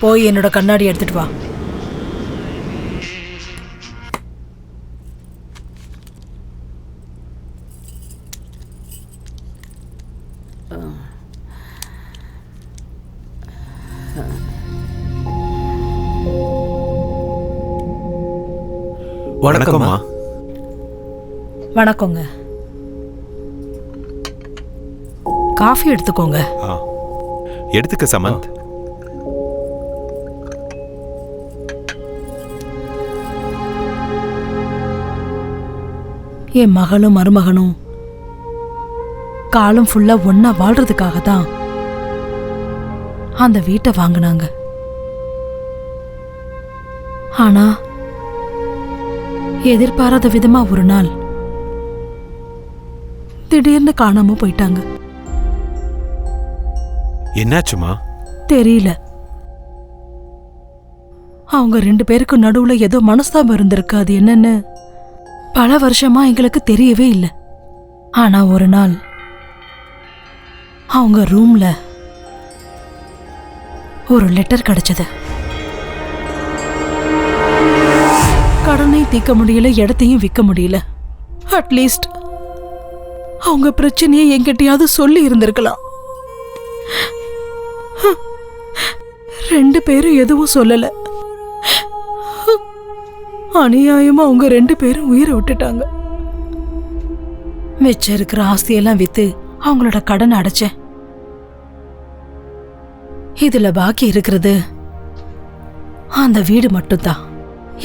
போய் என்னோட கண்ணாடி எடுத்துட்டு வா. வணக்கம்மா. வணக்கங்க. காஃபி எடுத்துக்கோங்க. எடுத்துக்க சமந்த். என் மகளும் மருமகனும் காலம் ஃபுல்லா ஒன்னா வாழ்றதுக்காக தான் அந்த வீட்டை வாங்கினாங்க. ஆனா எதிர்பாராத விதமா ஒரு நாள் திடீர்னு காணாம போயிட்டாங்க. என்னாச்சுமா? தெரியல. அவங்க 2 பேருக்கு நடுவுல ஏதோ மனஸ்தாபம் இருந்திருக்கு. அது என்னன்னு பல வருஷமா எங்களுக்கு தெரியவே இல்லை. ஆனா ஒரு நாள் அவங்க ரூம்ல ஒரு லெட்டர் கிடைச்சது. கடனை தீர்க்க முடியல, இடத்தையும் விற்க முடியல. அட்லீஸ்ட் அவங்க பிரச்சனையை என்கிட்டயாவது சொல்லி இருந்திருக்கலாம். 2 பேரும் எதுவும் சொல்லல. அநியாயமா அவங்க 2 பேரும் உயிரை விட்டுட்டாங்க. மிச்சம் இருக்கிற ஆஸ்தியெல்லாம் வித்து அவங்களோட கடனை அடைச்சேன். இதுல பாக்கி இருக்கிறது அந்த வீடு மட்டும்தான்.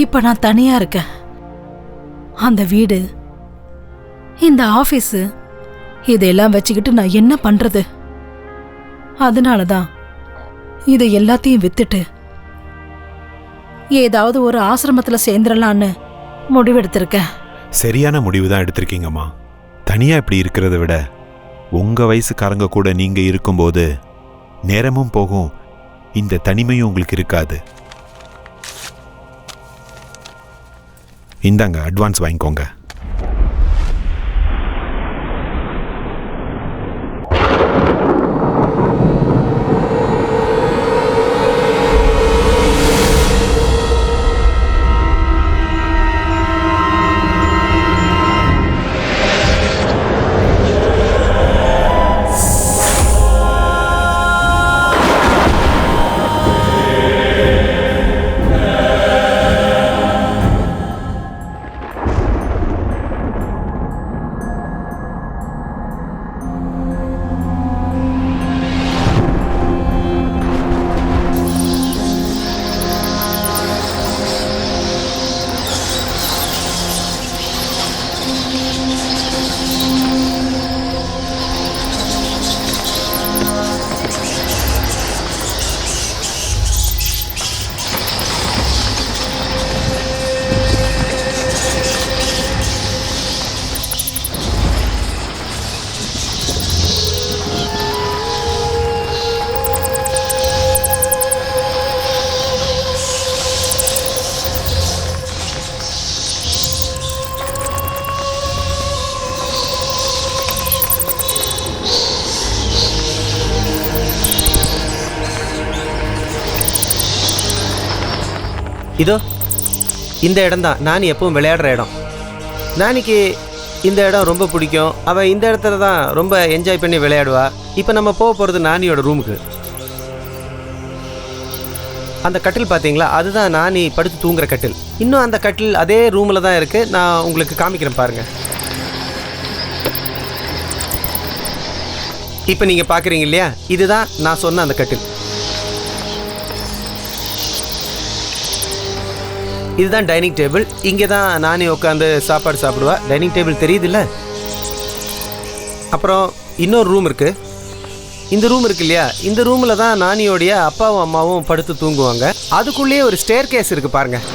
இப்ப நான் தனியா இருக்கேன். அந்த வீடு, இந்த ஆபீஸ், இதெல்லாம் வச்சுக்கிட்டு நான் என்ன பண்றது? அதனாலதான் இதை எல்லாத்தையும் வித்துட்டு ஏதாவது ஒரு ஆசிரமத்துல சேர்ந்துடலான்னு முடிவெடுத்திருக்கேன். சரியான முடிவு தான் எடுத்திருக்கீங்கம்மா. தனியா இப்படி இருக்கிறத விட உங்க வயசுக்காரங்க கூட நீங்க இருக்கும்போது நேரமும் போகும், இந்த தனிமையும் உங்களுக்கு இருக்காது. இந்தாங்க, அட்வான்ஸ் வாங்கிக்கோங்க. இதோ இந்த இடம் தான் நானி எப்பவும் விளையாடுற இடம். நானிக்கு இந்த இடம் ரொம்ப பிடிக்கும். அவள் இந்த இடத்துல தான் ரொம்ப என்ஜாய் பண்ணி விளையாடுவா. இப்போ நம்ம போக போகிறது நானியோட ரூமுக்கு. அந்த கட்டில் பார்த்தீங்களா, அதுதான் நானி படுத்து தூங்குற கட்டில். இன்னும் அந்த கட்டில் அதே ரூமில் தான் இருக்குது. நான் உங்களுக்கு காமிக்கிறேன் பாருங்கள். இப்போ நீங்கள் பார்க்குறீங்க இல்லையா, இதுதான் நான் சொன்ன அந்த கட்டில். இதுதான் டைனிங் டேபிள். இங்கே தான் நானே உட்காந்து சாப்பாடு சாப்பிடுவா. டைனிங் டேபிள் தெரியுதுல்ல. அப்புறம் இன்னொரு ரூம் இருக்குது. இந்த ரூம் இருக்கு இல்லையா, இந்த ரூமில் தான் நானியோடைய அப்பாவும் அம்மாவும் படுத்து தூங்குவாங்க. அதுக்குள்ளேயே ஒரு ஸ்டேர் கேஸ் இருக்குது பாருங்கள்.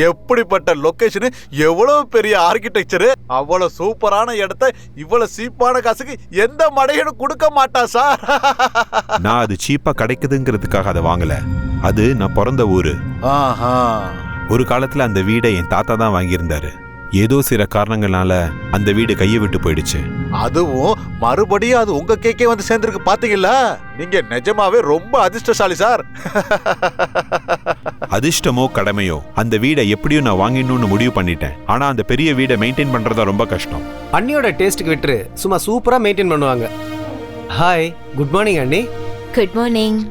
எப்படிப்பட்ட லொகேஷன், எவ்வளவு பெரிய ஆர்கிடெக்சர், அவ்வளவு சூப்பரான இடத்த இவ்வளவு சீப்பான காசுக்கு எந்த மடையனும் கொடுக்க மாட்டா சார். நான் அது சீப்பா கிடைக்குதுங்கிறதுக்காக அதை வாங்கல. அது நான் பிறந்த ஊரு. ஒரு காலத்துல அந்த வீடை என் தாத்தா தான் வாங்கியிருந்தாரு. ஏதோ சில காரணங்களால அந்த வீடு கையை விட்டு போயிடுச்சு. அதுவும் மறுபடியும் அது உங்க கேக்கே வந்து சேர்ந்திருக்கு பாத்தீங்களா? நீங்க நிஜமாவே ரொம்ப அதிர்ஷ்டசாலி சார். அதிர்ஷ்டமோ கடமையோ அந்த வீடை எப்படியும் நான் வாங்கிடணும்னு முடிவு பண்ணிட்டேன். ஆனா அந்த பெரிய வீடை மெயின்டைன் பண்றதா ரொம்ப கஷ்டம். அண்ணியோட டேஸ்ட்டுக்கு விட்டுரு, சும்மா சூப்பரா மெயின்டைன் பண்ணுவாங்க. ஹாய், குட் மார்னிங் அண்ணி. Good morning.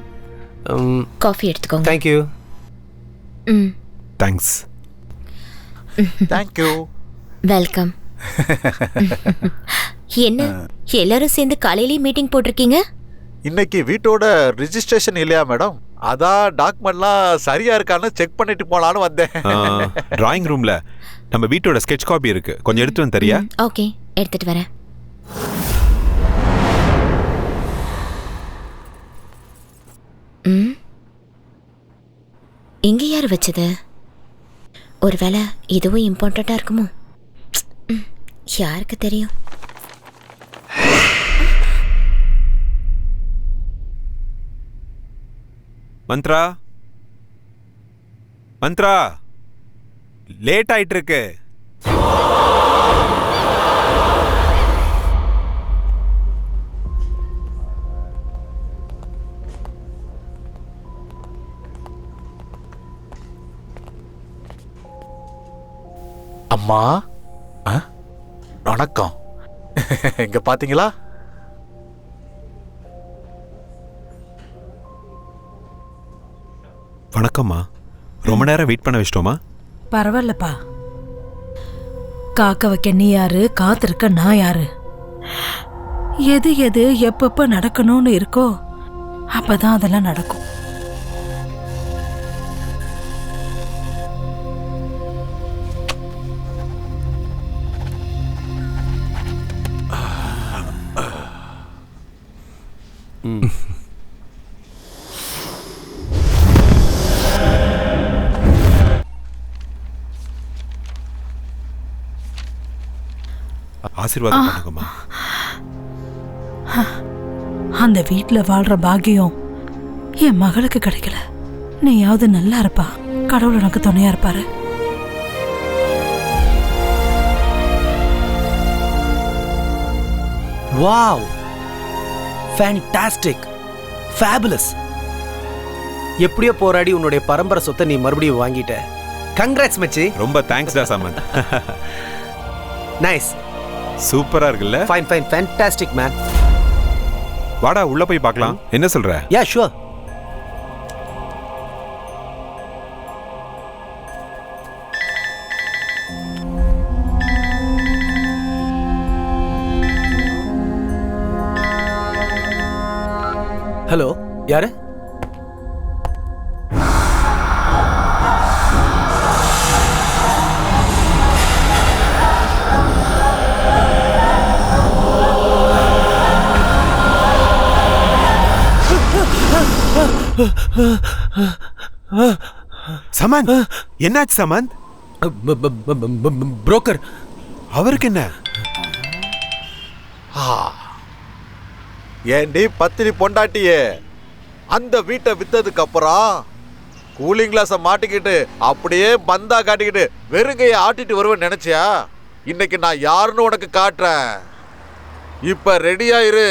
காஃபி எடுத்துக்கோங்க. தேங்க்யூ. தேங்க்ஸ். தேங்க்யூ. வெல்கம். என்ன எல்லாரும் சேர்ந்து காலையிலேயே மீட்டிங் போட்டிருக்கீங்க? இன்னைக்கு வீட்டோட ரிஜிஸ்ட்ரேஷன் இல்லையா மேடம்? அதான் டாக்குமெண்ட்லாம் சரியா இருக்கான்னு செக் பண்ணிட்டு போலான்னு வந்தேன். டிராயிங் ரூம்ல நம்ம வீட்டோட ஸ்கெட்ச் காப்பி இருக்கு, கொஞ்சம் எடுத்து வந்து தரியா? ஓகே, எடுத்துட்டு வரேன். இங்க யார் வச்சது? ஒருவேளை இதுவும் இம்பார்ட்டண்டா இருக்குமோ? யாருக்கு தெரியும்? மந்த்ரா, மந்த்ரா, லேட் ஆயிட்டு இருக்கு. அம்மா, வணக்கம். இங்க பாத்தீங்களா? வணக்கம்மா. ரொம்ப நேரம் வெயிட் பண்ண வச்சிட்டோமா? பரவாயில்லப்பா. காக்க வைக்க நீ யாரு, காத்திருக்க நான் யாரு? எது எது எப்பப்ப நடக்கணும்னு இருக்கோ அப்பதான் அதெல்லாம் நடக்கும். ஆசீர்வாதம் பண்ணுங்கம்மா. அந்த வீட்டுல வாழ்ற பாக்கியம் என் மகளுக்கு கிடைக்கல. நீயாவது நல்லா இருப்பா, கடவுள் உனக்கு துணையா இருப்பாரு. Wow, fantastic, fabulous. எப்படியோ போராடி உன்னுடைய பரம்பரை சொத்தை நீ மறுபடியும் வாங்கிட்ட. கங்க்ராட்ஸ் மச்சி. ரொம்ப தேங்க்ஸ் டா சமந்த். நைஸ், சூப்பரா இருக்குல்ல? Fine fine, fantastic man. வாடா உள்ள போய் பார்க்கலாம். என்ன சொல்ற? Yeah sure. ஹலோ, யாரு? சமந்த், என்னாச்சு சமந்த்? புரோக்கர். அவருக்கு என்ன? ஏண்டி பத்தினி பொண்டாட்டியே, அந்த வீட்டை வித்ததுக்கு அப்புறம் கூலிங் கிளாஸ மாட்டிக்கிட்டு அப்படியே பந்தா காட்டிக்கிட்டு வெறுங்கைய ஆட்டிட்டு வருவேன்னு நினைச்சியா? இன்னைக்கு நான் யாருன்னு உனக்கு காட்டுறேன். இப்ப ரெடியா இரு,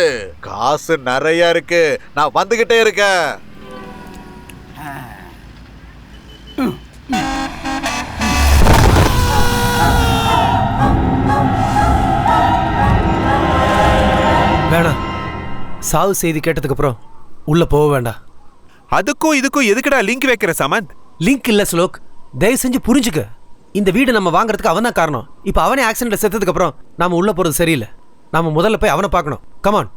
காசு நிறைய இருக்கு, நான் வந்துகிட்டே இருக்கேன். வேணாம், சாவு செய்தி கேட்டதுக்கு அப்புறம் உள்ள போக வேண்டாம். அதுக்கும் இதுக்கும் எதுக்குடா லிங்க் வைக்கிற சமந்த்? லிங்க் இல்ல ஸ்லோக், தயவு செஞ்சு புரிஞ்சுக்க. இந்த வீடு நம்ம வாங்குறதுக்கு அவன் தான் காரணம். இப்போ அவனே ஆக்சிடென்ட்ல செத்ததுக்கு அப்புறம் நாம உள்ள போறது சரியில்லை. நாம முதல்ல போய் அவனை பார்க்கணும். கமான்.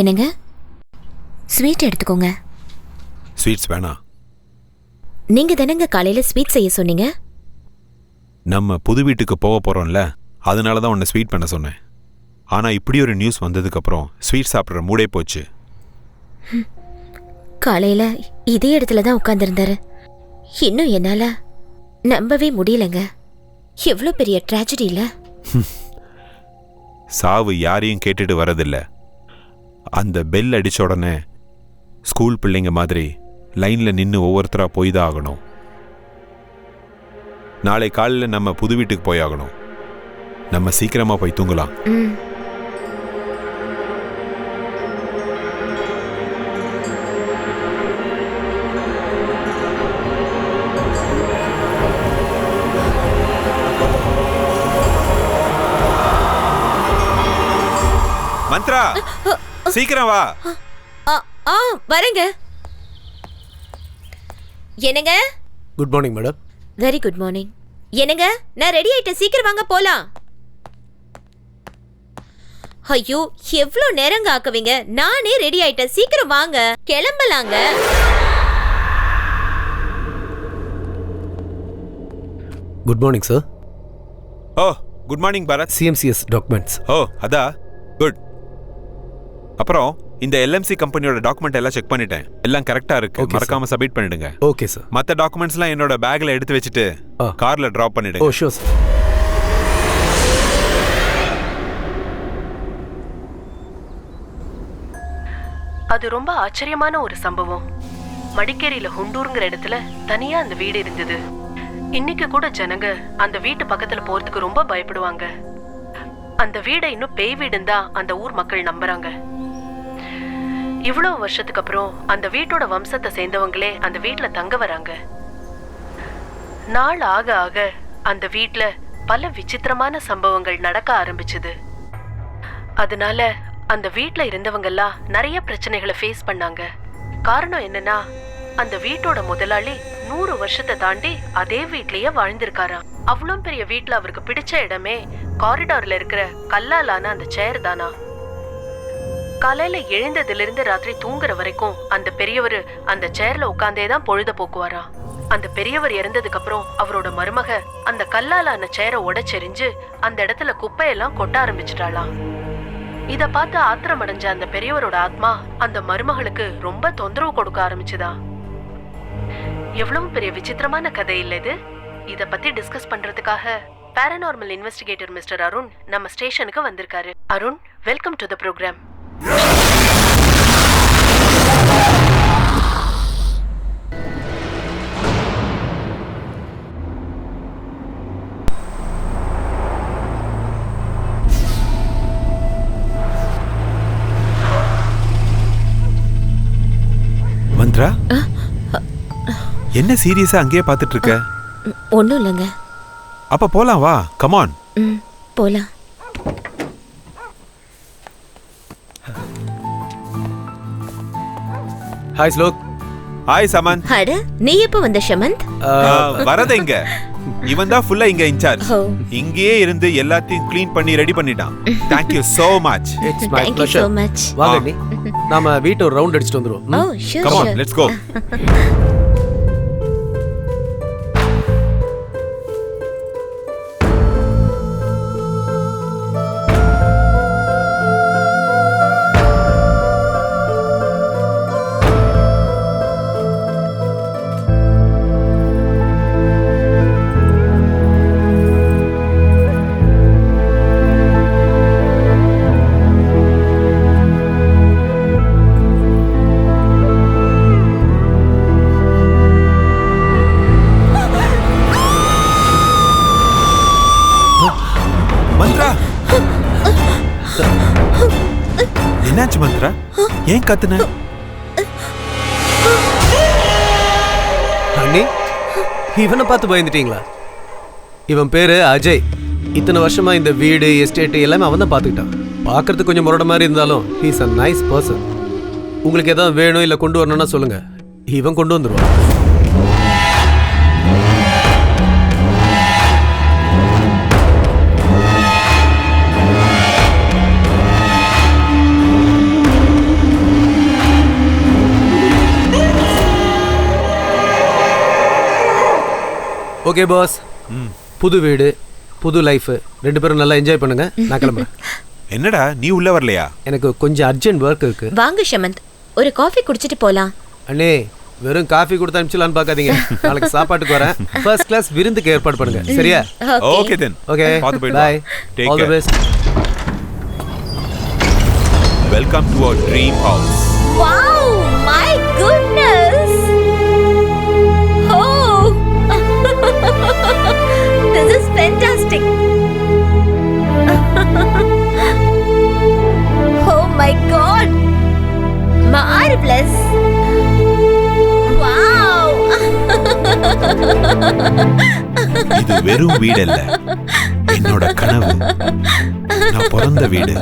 என்னங்க, ஸ்வீட் எடுத்துக்கோங்க. ஸ்வீட்ஸ் வேணாம். நீங்க தானங்க காலையில ஸ்வீட் செய்ய சொன்னீங்க. நம்ம புது வீட்டுக்கு போக போறோம்ல, அதனால தான் உன்னை ஸ்வீட் பண்ண சொன்னேன். ஆனா இப்படி ஒரு நியூஸ் வந்ததுக்கு அப்புறம் ஸ்வீட் சாப்பிட்ற மூடே போச்சு. காலையில இதே இடத்துல தான் உட்கார்ந்திருந்தாரு. இன்னும் என்னால நம்பவே முடியலங்க. எவ்வளவு பெரிய ட்ராஜடி இல்ல. சாவு யாரையும் கேட்டுட்டு வரதில்ல. அந்த பெல் அடிச்ச உடனே ஸ்கூல் பிள்ளைங்க மாதிரி லைன்ல நின்று ஒவ்வொருத்தரா போய் தான் ஆகணும். நாளை காலையில் நம்ம புது வீட்டுக்கு போய் ஆகணும். நம்ம சீக்கிரமா போய் தூங்கலாம். மந்த்ரா, சீக்கிரம் வா. வரேங்க. என்னங்க? Good morning madam. Very good morning. என்னங்க, நான் ரெடி ஆயிட்டேன், சீக்கிரம் வாங்க போலாம். ஐயோ, எவ்வளவு நேரங்க ஆக்குவீங்க? நானே ரெடி ஆயிட்டேன், சீக்கிரம் வாங்க, கிளம்பலாங்க. Good morning sir. ஓ, good morning Bharat. CMCS documents. ஓ, அதா குட். அப்புறம் இந்த எல்எம்சி கம்பெனியோட டாக்குமெண்ட் எல்லாம் செக் பண்ணிட்டேன். எல்லாம் கரெக்டா இருக்கு. மறக்காம சப்மிட் பண்ணிடுங்க. Okay sir. மத்த டாக்குமெண்ட்ஸ்லாம் என்னோட பேக்ல எடுத்து வச்சிட்டு கார்ல டிராப் பண்ணிடுங்க. ஓ ஷூர் சார். அது ரொம்ப ஆச்சரியமான ஒரு சம்பவம். மடிக்கேரியில ஹுண்டூருங்கிற இடத்துல தனியா அந்த வீடு இருந்தது. இன்னைக்கு கூட ஜனங்க அந்த வீட்டு பக்கத்துல போறதுக்கு ரொம்ப பயப்படுவாங்க. அந்த வீடை இன்னும் பேய் வீடுன்னு தான் அந்த ஊர் மக்கள் நம்புறாங்க. இவ்வளவு வருஷத்துக்கு அப்புறம் அந்த வீட்டோட வம்சத்தை சேர்ந்தவங்களே அந்த வீட்டுல தங்க வராங்க. நாள் ஆக ஆக அந்த வீட்டுல பல விசித்திரமான சம்பவங்கள் நடக்க ஆரம்பிச்சது. அதனால அந்த வீட்டுல இருந்தவங்க எல்லாம் நிறைய பிரச்சனைகளை ஃபேஸ் பண்ணாங்க. காரணம் என்னன்னா, அந்த வீட்டோட முதலாளி 100 வருஷத்தை தாண்டி அதே வீட்லயே வாழ்ந்திருக்காராம். அவ்வளோ பெரிய வீட்டுல அவருக்கு பிடிச்ச இடமே காரிடார்ல இருக்கிற கல்லாலான அந்த சேர் தானா. காலையில எழுந்ததுல இருந்து ராத்திரி தூங்குற வரைக்கும் அந்த பெரியவர் அந்த சேர்ல உட்கார்ந்தே தான் பொழுத போக்குவாராம். அந்த பெரியவர் இறந்ததுக்கு அப்புறம் அவரோட மருமக அந்த கல்லாலான சேரை உடைச்செறிஞ்சு அந்த இடத்துல குப்பையெல்லாம் கொட்ட ஆரம்பிச்சிட்டாளாம். இத பார்த்து ஆத்திரம் அடைஞ்ச அந்த பெரியவரோட ஆத்மா அந்த மருமகளுக்கு ரொம்ப தொந்தரவு கொடுக்க ஆரம்பிச்சுதா. எவ்வளவு பெரிய விசித்திரமான கதை இல்ல இது. இத பத்தி டிஸ்கஸ் பண்றதுக்காக பாராநார்மல் இன்வெஸ்டிகேட்டர் மிஸ்டர் அருண் நம்ம ஸ்டேஷனுக்கு வந்திருக்காரு. Arun, welcome to the program. Mantra, என்ன சீரியஸா அங்கேயே பார்த்துட்டு இருக்க? ஒன்றும் இல்லைங்க. அப்ப போலாம் வா, கமான். போலாம். ஹாய் ஸ்லோக். ஹாய் சமந்த். அட, நீ எப்போ வந்த ஷமந்த்? வரத இங்க இவன் தான் ஃபுல்லா இங்க இன்சார்ஜ். இங்கேயே இருந்து எல்லாத்தையும் க்ளீன் பண்ணி ரெடி பண்ணிட்டான். Thank you so much. It's my Thank you pleasure. so much. வாங்க நீ. நாம வீட்டை ஒரு ரவுண்ட் அடிச்சிட்டு வந்துருவோம். Oh, sure, Come on, sure. let's go. என்னாச்சு மந்த்ரா? ஏன் கத்துன? அண்ணி, இவனை பார்த்து பயந்துட்டீங்களா? இவன் பேரு அஜய். இத்தனை வருஷமா இந்த வீடு எஸ்டேட் எல்லாமே அவன் தான் பார்த்துக்கிட்டான். பார்க்கறதுக்கு கொஞ்சம் முரட மாதிரி இருந்தாலும் ஹீஸ் அ நைஸ் பர்சன். உங்களுக்கு எதாவது வேணும் இல்லை கொண்டு வரணும்னா சொல்லுங்க, இவன் கொண்டு வந்துடுவான். ஓகே பாஸ், புது வீடு புது லைஃப், 2 பேரும் நல்லா என்ஜாய் பண்ணுங்க. நான் கிளம்புறேன். என்னடா நீ உள்ள வரலையா? எனக்கு கொஞ்சம் அர்ஜென்ட் ஒர்க் இருக்கு. வாங்க ஷமந்த், ஒரு காஃபி குடிச்சிட்டு போலாம். அண்ணே, வெறும் காஃபி கொடுத்து அனுப்பிச்சலான்னு பார்க்காதீங்க. நாளைக்கு சாப்பாட்டுக்கு வரேன். ஃபர்ஸ்ட் கிளாஸ் விருந்துக்கு ஏற்பாடு பண்ணுங்க. சரியா? Okay then. ஓகே, பார்த்து போயிட்டு வா. Bye. Take all the care. Best. Welcome to our dream house. Wow, my goodness. Oh. This is fantastic. Oh my god. Marvelous. Wow. இது வெறும் வீடு இல்ல, என்னோட கனவு. நான் பிறந்த வீடு.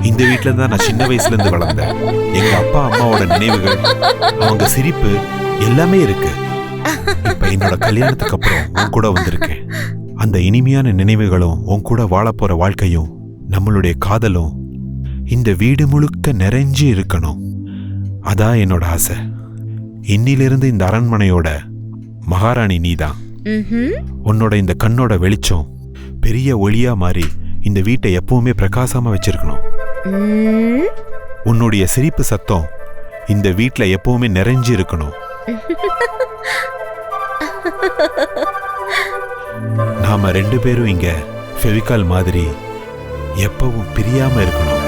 இந்த வீட்ல தான் நான் சின்ன வயசுல இருந்து வளர்ந்தேன். எங்க அப்பா அம்மாவோட நினைவுகள், அவங்க சிரிப்பு எல்லாமே இருக்கு. இப்ப என்னோட கல்யாணத்துக்கு அப்புறம் உன் கூட வந்திருக்கேன். அந்த இனிமையான நினைவுகளும் உன் கூட வாழ போற வாழ்க்கையும் நம்மளுடைய காதலும் இந்த வீடு முழுக்க நிறைஞ்சு இருக்கணும். அதான் என்னோட ஆசை. இன்னிலிருந்து இந்த அரண்மனையோட மகாராணி நீதான். உன்னோட இந்த கண்ணோட வெளிச்சம் பெரிய ஒளியா மாறி இந்த வீட்டை எப்பவுமே பிரகாசமா வச்சிருக்கணும். உன்னுடைய சிரிப்பு சத்தம் இந்த வீட்ல எப்பவுமே நிறைஞ்சு இருக்கணும். நாம 2 பேரும் இங்க ஃபெவிகால் மாதிரி எப்பவும் பிரியாம இருக்கணும்.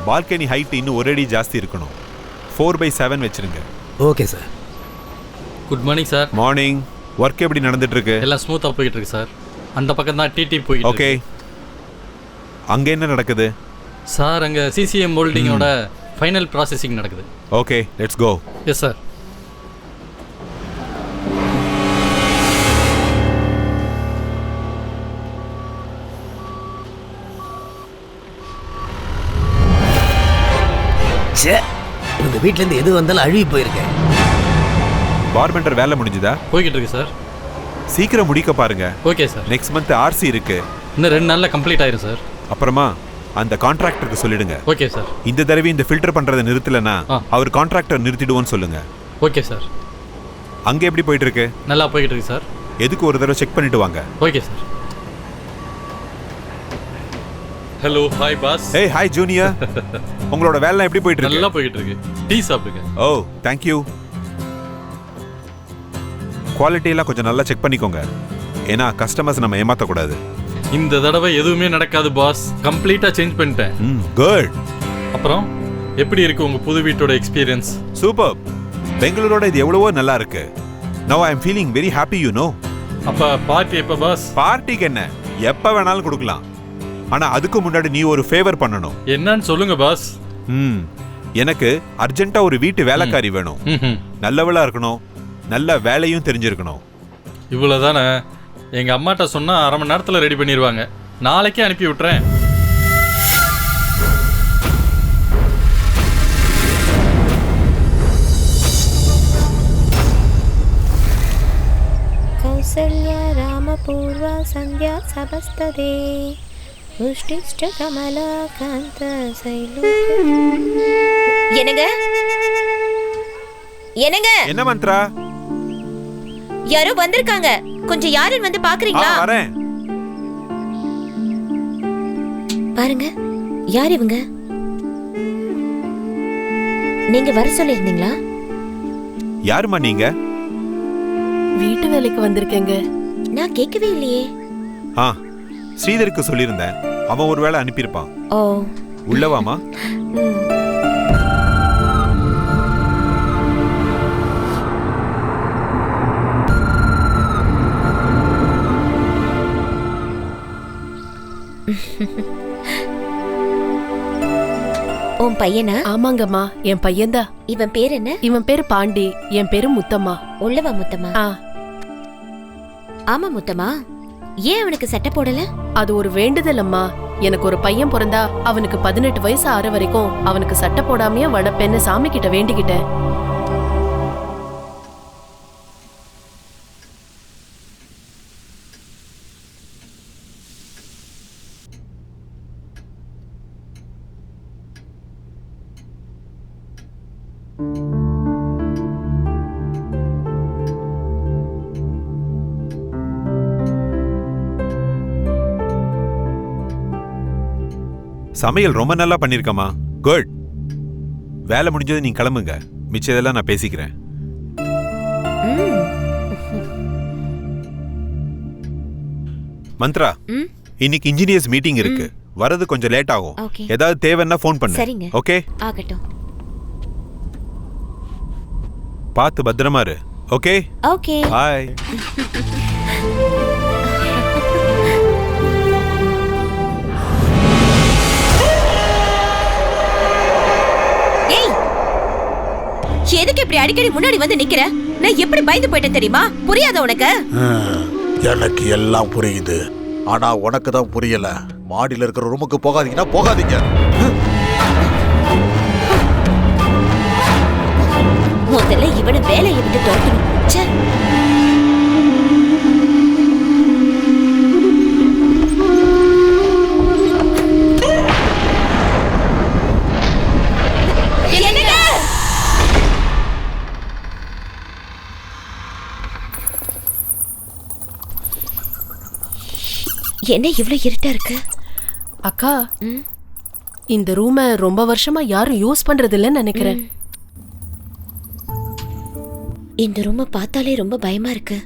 பால்கனி ஹைட் இன்னும் ஒரு அடி ஜாஸ்தி இருக்கணும். 4/7 வச்சிருங்க. Okay sir. Good morning sir. Morning. Work எப்படி நடந்துட்டு இருக்கு? எல்லாம் ஸ்மூத்தாக போயிட்டு இருக்கு சார். அந்த பக்கம் தான் டிடி போயிட்டு ஓகே. அங்கே என்ன நடக்குது? சார் அங்கே சிசிஎம் ஹோல்டிங்கோட ஃபைனல் ப்ராசஸிங் நடக்குது. Okay, let's go. Yes sir. உங்க வீட்ல இருந்து எது வந்தாலும் அழுகி போயிருக்கேன். பார்பெண்டர் வேலை முடிஞ்சுதா? போய்கிட்டு இருக்கு சார். சீக்கிரம் முடிக்க பாருங்க. Okay sir. Next month RC இருக்கு. இன்னும் 2 நாளில் கம்ப்ளீட் ஆயிரும் சார். அப்புறமா அந்த கான்ட்ராக்டருக்கு சொல்லிடுங்க. Okay sir. இந்த தடவை இந்த ஃபில்டர் பண்றதை நிறுத்தலைன்னா ஆ. அவர் கான்ட்ராக்டர் நிறுத்திடுவோன்னு சொல்லுங்க. Okay sir. அங்க எப்படி போயிட்டு இருக்கு? நல்லா போய்கிட்டு இருக்கு சார். எதுக்கு ஒரு தடவை செக் பண்ணிட்டு வாங்க. Okay sir. Hello, hi boss. ஏய் ஹாய் ஜூனியர். உங்களோட வேலை எப்படி போயிட்டு இருக்கு? நல்லா போய்கிட்டு இருக்கு. டீ சாப்பிடுங்க. ஓ தேங்க் யூ. குவாலிட்டி எல்லாம் கொஞ்சம் நல்லா செக் பண்ணிக்கோங்க. ஏன்னா கஸ்டமர்ஸ் நம்ம ஏமாத்தக்கூடாது. இந்த தடவை எதுவுமே நடக்காது பாஸ். கம்ப்ளீட்டாக சேஞ்ச் பண்ணிட்டேன். குட். அப்புறம் எப்படி இருக்கு உங்க புது வீட்டோட எக்ஸ்பீரியன்ஸ்? சூப்பர். பெங்களூரோட இது எவ்வளவோ நல்லா இருக்கு. Now I am feeling very happy you know. அப்ப பார்ட்டி எப்ப பாஸ்? பார்ட்டிக்கு என்ன எப்ப வேணாலும் கொடுக்கலாம். ஆனா அதுக்கு முன்னாடி நீ ஒரு ஃபேவர் பண்ணணும். என்னன்னு சொல்லுங்க பாஸ். எனக்கு அர்ஜென்ட்டா ஒரு வீட்டு வேலைக்காரி வேணும். நல்லவளா இருக்கணும், நல்ல வேலையும் தெரிஞ்சிருக்கணும். இவ்வளவுதானே? எங்க அம்மாட்ட சொன்னா 1/2 மணி நேரத்துல ரெடி பண்ணிடுவாங்க. நாளைக்கே அனுப்பி விட்டுறேன். கௌசல்யா ராமபூர்வா சந்தியா சபஸ்ததே உஷ்டிஷ்ட கமலா காந்த சைலு. என்னங்க என்னங்க? என்ன மந்த்ரா? யாரோ வந்திருக்காங்க. கொஞ்சம் யாருன்னு வந்து பாக்குறீங்களா? வரேன். பாருங்க, யார் இவங்க? நீங்க வர சொல்லிருந்தீங்களா? யாருமா நீங்க? வீட்டு வேலைக்கு வந்திருக்கேங்க. நான் கேட்கவே இல்லையே. ஸ்ரீதருக்கு சொல்லியிருந்தேன். அவன் ஒரு வேளை அனுப்பியிருப்பான். ஓ, உள்ளவாமா? உன் பையனா? ஆமாங்கம்மா, என் பையன்தான். இவன் பேர் என்ன? இவன் பேரு பாண்டி, என் பேரு முத்தம்மா. உள்ளவா முத்தம்மா? ஆமா முத்தம்மா. ஏன் அவனுக்கு சட்டை போடல? அது ஒரு வேண்டுதல் அம்மா. எனக்கு ஒரு பையன் பிறந்தா அவனுக்கு 18 வயசு ஆற வரைக்கும் அவனுக்கு சட்டை போடாமையே வளர்ப்பேன்னு சாமி கிட்ட வேண்டிக்கிட்டேன். சமையல் ரொம்ப நல்லா பண்ணிருக்கமா. குட். வேலை முடிஞ்சது நீ கிளம்புங்க. மிச்சதெல்லாம் நான் பேசிக்கிறேன். மந்த்ரா, இன்னைக்கு இன்ஜினியர்ஸ் மீட்டிங் இருக்கு. வரது கொஞ்சம் லேட் ஆகும். ஏதாவது தேவைன்னா ஃபோன் பண்ணு. சரிங்க. ஓகே? ஆகட்டும். பார்த்து பத்திரமா இரு. ஓகே? ஓகே. பாய். எதுக்கு இப்படி அடிக்கடி முன்னாடி வந்து நிக்கிற? நான் எப்படி பயந்து போயிட்டேன் தெரியுமா? புரியாத உனக்கு? எனக்கு எல்லாம் புரியுது. ஆனா உனக்கு தான் புரியல. மாடியில இருக்கிற ரூமுக்கு போகாதீங்கன்னா போகாதீங்க. முதல்ல இவனை வேலையை விட்டு துரத்தணும். என்ன இவ்வளவு இருட்டா இருக்கு? அக்கா, இந்த ரூமை ரொம்ப வருஷமா யாரும் யூஸ் பண்றது இல்லைன்னு நினைக்கிறேன். இந்த ரூமை பார்த்தாலே ரொம்ப பயமா இருக்கு.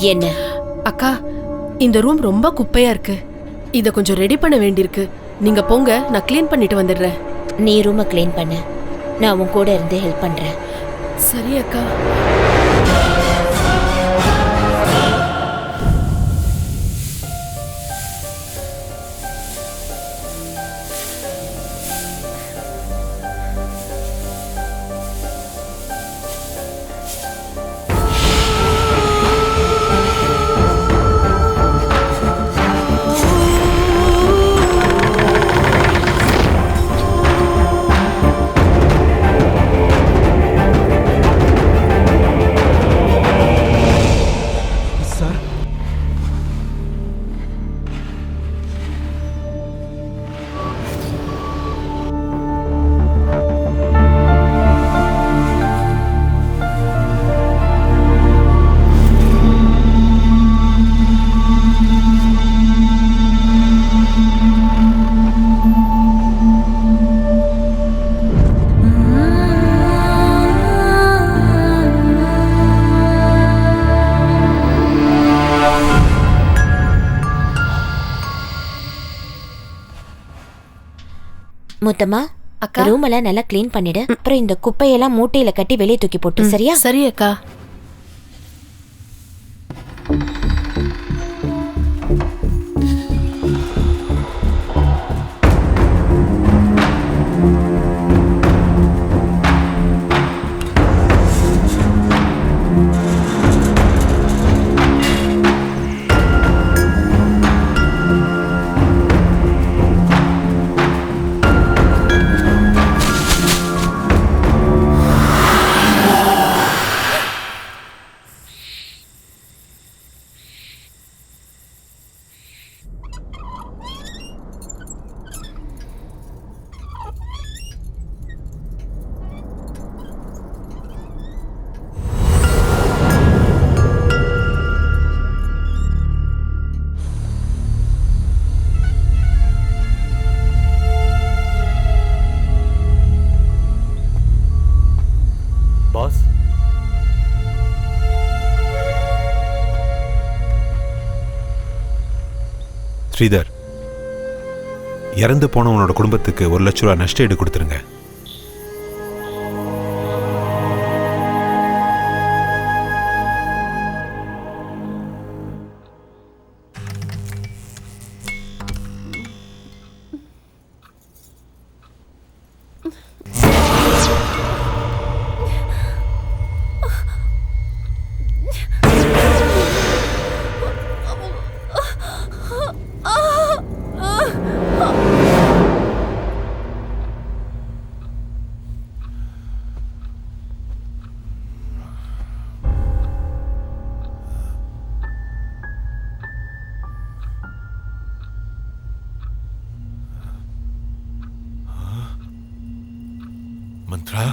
என்ன? அக்கா, இந்த ரூம் ரொம்ப குப்பையா இருக்கு. இத கொஞ்சம் ரெடி பண்ண வேண்டியிருக்கு. நீங்க போங்க, நான் க்ளீன் பண்ணிட்டு வந்துடுறேன். நீ ரூமை க்ளீன் பண்ணு, நான் உன் கூட இருந்து ஹெல்ப் பண்றேன். சரி அக்கா. முத்தம்மா, அக்கா. ரூம் எல்லாம் நல்லா க்ளீன் பண்ணிடு. அப்புறம் இந்த குப்பையெல்லாம் மூட்டையில கட்டி வெளியே தூக்கி போட்டு, சரியா? சரி அக்கா. பாஸ், ஸ்ரீதர், இறந்து போனவனோட குடும்பத்துக்கு 1 லட்ச ரூபா நஷ்ட ஈடு கொடுத்துருங்க. மந்த்ரா,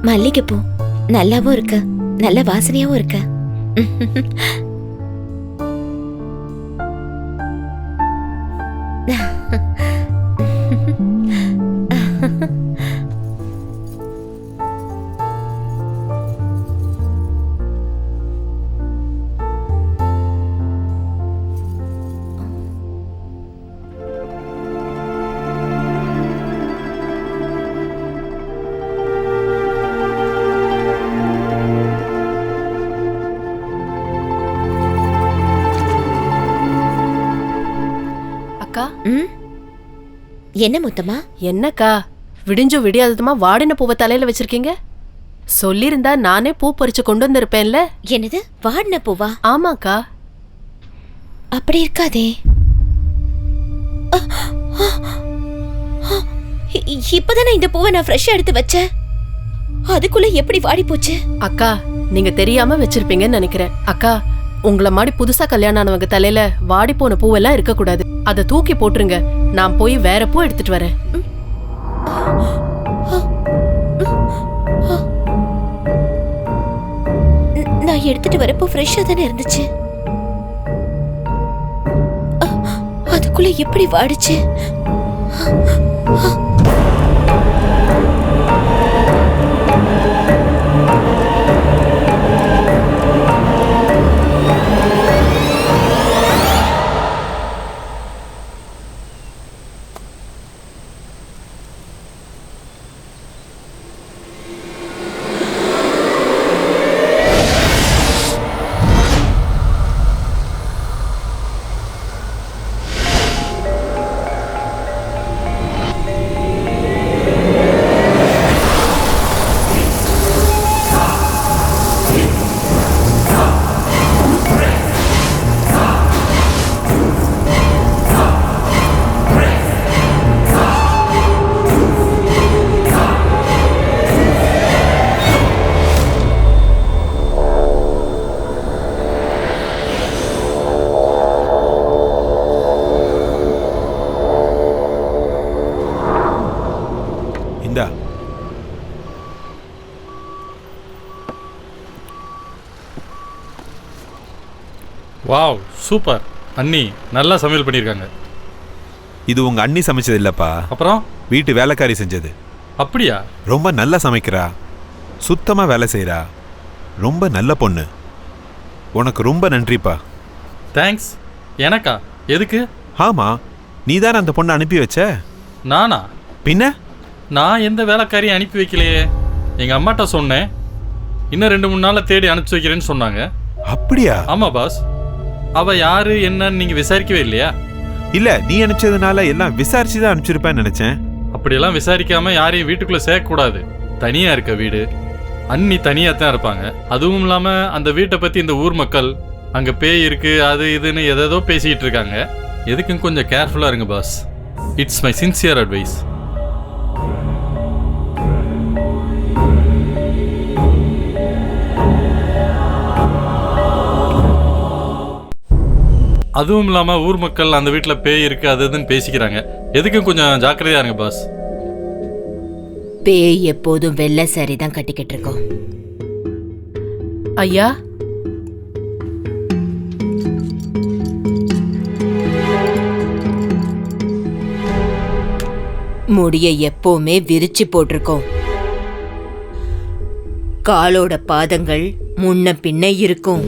மல்லிகைப்பூ நல்லாவும் இருக்கு, நல்ல வாசனையாவும் இருக்கு. என்ன முத்தம்மா? என்னக்கா விடிஞ்சு விடியாததுமா வாடின பூவை தலையில வச்சிருக்கீங்க? சொல்லிருந்தா நானே பூ பறிச்சு கொண்டு வந்திருப்பேன்ல. என்னது வாடின பூவா? ஆமாக்கா. அப்படி இருக்காதே. இப்பதானே இந்த பூவை நான் ஃப்ரெஷ்ஷா எடுத்து வச்சேன். அதுக்குள்ள எப்படி வாடி போச்சு? அக்கா நீங்க தெரியாம வச்சிருப்பீங்கன்னு நினைக்கிறேன். அக்கா உங்களை மாதிரி புதுசா கல்யாணம் ஆனவங்க தலையில வாடி போன பூவெல்லாம் இருக்க கூடாது. அதை தூக்கி போட்டுருங்க. நான் போய் வேற பூ எடுத்துட்டு வரேன். நான் எடுத்துட்டு வரப்போ ஃப்ரெஷ்ஷா தானே இருந்துச்சு. அதுக்குள்ள எப்படி வாடிச்சு? Wow super. அண்ணி நல்லா சமையல் பண்ணியிருக்காங்க. இது உங்க அண்ணி சமைச்சது இல்லப்பா, அப்புறம் வீட்டு வேலைக்காரி செஞ்சது. அப்படியா? ரொம்ப நல்லா சமைக்கிறா, சுத்தமா வேலை செய்யறா, ரொம்ப நல்ல பொண்ணு. உனக்கு ரொம்ப நன்றிப்பா. தேங்க்ஸ். எனக்கா? எதுக்கு? ஆமா, நீ தானே அந்த பொண்ணை அனுப்பி வச்ச. நானா? பின்ன நான் எந்த வேலைக்காரியும் அனுப்பி வைக்கலையே. எங்க அம்மாட்ட சொன்னேன், இன்னும் 2-3 நாள்ல தேடி அனுப்பிச்சு வைக்கிறேன்னு சொன்னாங்க. அப்படியா? ஆமா பாஸ். அவ யாரு என்னன்னு நீங்க விசாரிக்கவே இல்லையா? இல்ல, நீ அனுப்பிச்சதுனால எல்லாம் விசாரிச்சு தான் அனுப்பிச்சிருப்பேன்னு நினைச்சேன். அப்படியெல்லாம் விசாரிக்காம யாரையும் வீட்டுக்குள்ள சேர்க்க கூடாது. தனியா இருக்க வீடு, அண்ணி தனியா தான் இருப்பாங்க. அதுவும் இல்லாம அந்த வீட்டை பத்தி இந்த ஊர் மக்கள் அங்க பேய் இருக்கு அது இதுன்னு எதோ பேசிட்டு இருக்காங்க. எதுக்கும் கொஞ்சம் கேர்ஃபுல்லா இருங்க boss. It's my sincere advice. அதுவும் இல்லாம ஊர் மக்கள் அந்த வீட்டுல பேய் இருக்கு அது இதுன்னு பேசிக்கிறாங்க. எதுக்கும் கொஞ்சம் ஜாக்கிரதையா இருங்க பாஸ். பேய் எப்போதும் வெள்ளை சாரி தான் கட்டிக்கிட்டு இருக்கோம். ஐயா, முடிய எப்பவுமே விரிச்சு போட்டிருக்கோம். காலோட பாதங்கள் முன்ன பின்ன இருக்கும்.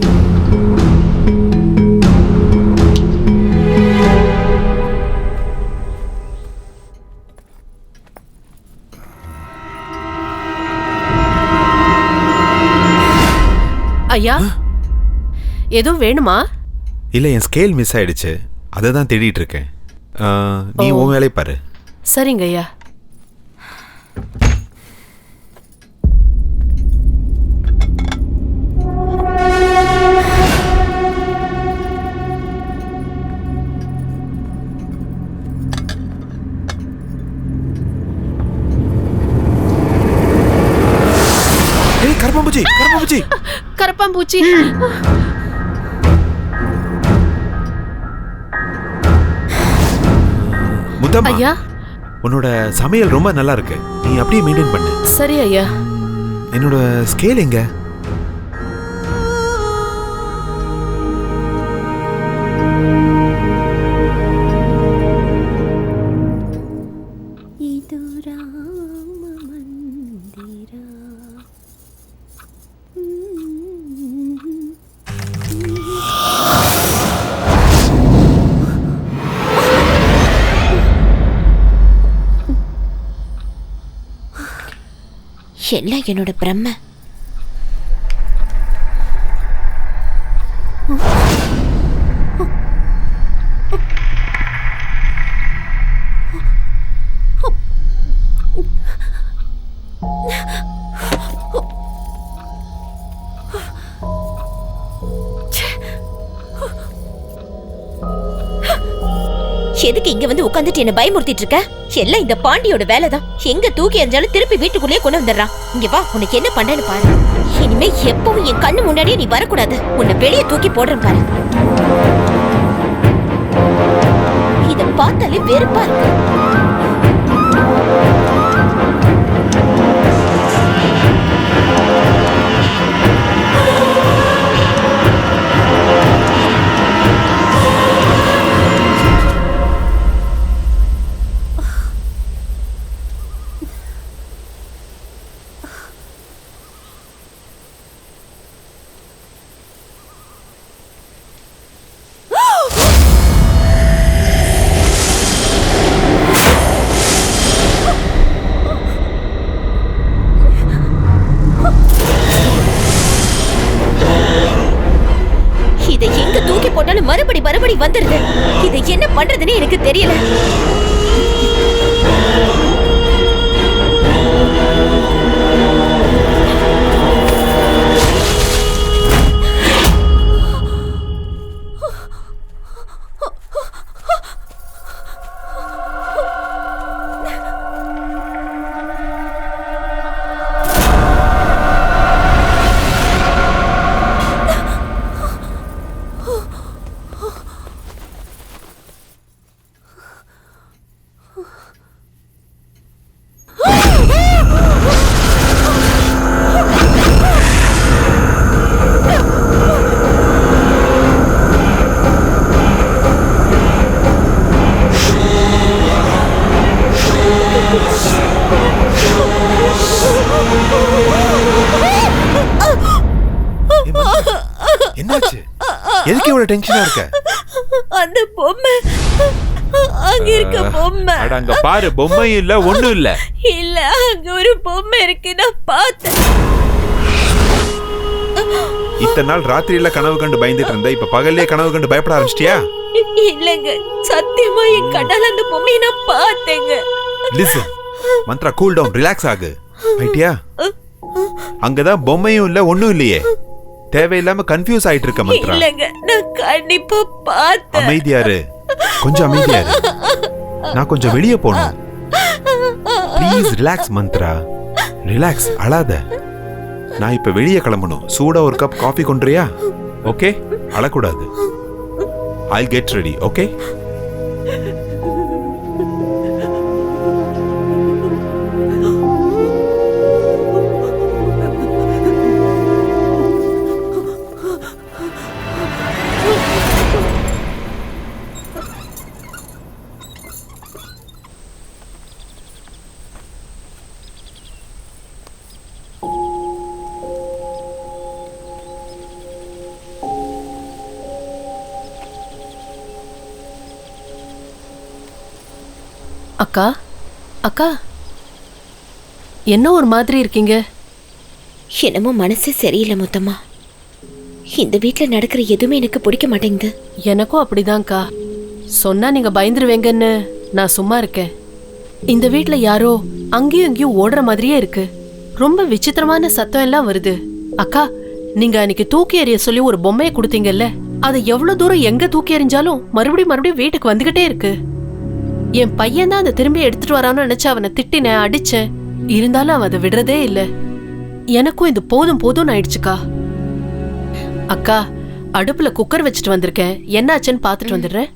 ஐயா எதுவும் வேணுமா? இல்ல, என் ஸ்கேல் மிஸ் ஆயிடுச்சு, அதை தான் தேடிட்டு இருக்கேன். நீ உன் வேலையை பாரு. சரிங்க ஐயா. கரப்பாம்பூச்சி, கரப்பாம்பூச்சி, கரப்பாம்பூச்சி. முத்தம்மா, ஐயா, உன்னோட சமையல் ரொம்ப நல்லா இருக்கு, நீ அப்படியே மெயின்டைன் பண்ணு. சரி ஐயா. என்னோட ஸ்கேல் எங்க? எல்லாம் என்னோட பிரம்ம. எதுக்கு இங்க வந்து உட்கார்ந்துட்டு என்ன பயமுறுத்திட்டு இருக்க? எல்லாம் இந்த பாண்டியோட வேலைதான். எங்க தூக்கி எறிஞ்சாலும் திருப்பி வீட்டுக்குள்ளேயே கொண்டு வந்துடுறான். இங்க வா, உனக்கு என்ன பண்றேன்னு பாரு. இனிமே எப்பவும் என் கண்ணு முன்னாடியே நீ வரக்கூடாது. உன்னை வெளியே தூக்கி போடுறேன் பாரு. இத பார்த்தாலே வெறுப்பா இருக்கு. மறுபடி வந்துருது. இதை என்ன பண்றதுன்னு எனக்கு தெரியல. என்னாச்சு? எதுக்கு இவ்வளவு டென்ஷனா இருக்க? அந்த பொம்மை அங்க இருக்க பொம்மை. அட அங்க பாரு, பொம்மை இல்ல, ஒண்ணும் இல்ல. இல்ல, அங்க ஒரு பொம்மை இருக்கு, நான் பார்த்தேன். இத்தனை நாள் ராத்திரியில கனவு கண்டு பயந்துட்டு இருந்த, இப்ப பகல்லே கனவு கண்டு பயப்பட ஆரம்பிச்சிட்டியா? இல்லங்க, சத்தியமா என் கண்ணால அந்த பொம்மையை நான் பார்த்தேங்க. Listen Mantra, cool down, relax ஆகு. ரைட்டியா? அங்கதான் பொம்மையும் இல்ல, ஒண்ணும் இல்லையே. தேவையில்லாம கன்ஃபியூஸ் ஆயிட்டு இருக்க மந்த்ரா. இல்லங்க, நான் கண்டிப்பா பார்த்தேன். அமைதியாரு, கொஞ்சம் அமைதியாரு. நான் கொஞ்சம் வெளியே போகணும். ப்ளீஸ் ரிலாக்ஸ் மந்த்ரா, ரிலாக்ஸ், அழாத. நான் இப்ப வெளியே கிளம்பணும். சூடா ஒரு கப் காஃபி கொண்டுறியா? ஓகே, அழக்கூடாது. I'll get ready, okay? அக்கா, அக்கா, என்ன ஒரு மாதிரி இருக்கீங்க? என்னமோ மனசே சரியில்லை முத்தம்மா. இந்த வீட்டுல நடக்கிற எதுவுமே எனக்கு பிடிக்க மாட்டேங்குது. எனக்கும் அப்படிதான்க்கா. சொன்னா நீங்க பயந்துருவேங்கன்னு நான் சும்மா இருக்கேன். இந்த வீட்டுல யாரோ அங்கேயும் இங்கேயும் ஓடுற மாதிரியே இருக்கு. ரொம்ப விசித்திரமான சத்தம் எல்லாம் வருது. அக்கா, நீங்க அன்னைக்கு தூக்கி எறிய சொல்லி ஒரு பொம்மையை கொடுத்தீங்கல்ல, அதை எவ்வளவு தூரம் எங்க தூக்கி எறிஞ்சாலும் மறுபடியும் வீட்டுக்கு வந்துகிட்டே இருக்கு. என் பையன் தான் அதை திரும்பி எடுத்துட்டு வரான்னு நினைச்சு அவனை திட்டினேன், அடிச்சேன். இருந்தாலும் அவன் அதை விடுறதே இல்லை. எனக்கும் இது போதும் போதும்னு ஆயிடுச்சுக்கா. அக்கா, அடுப்புல குக்கர் வச்சுட்டு வந்திருக்கேன், என்னாச்சுன்னு பாத்துட்டு வந்துடுறேன்.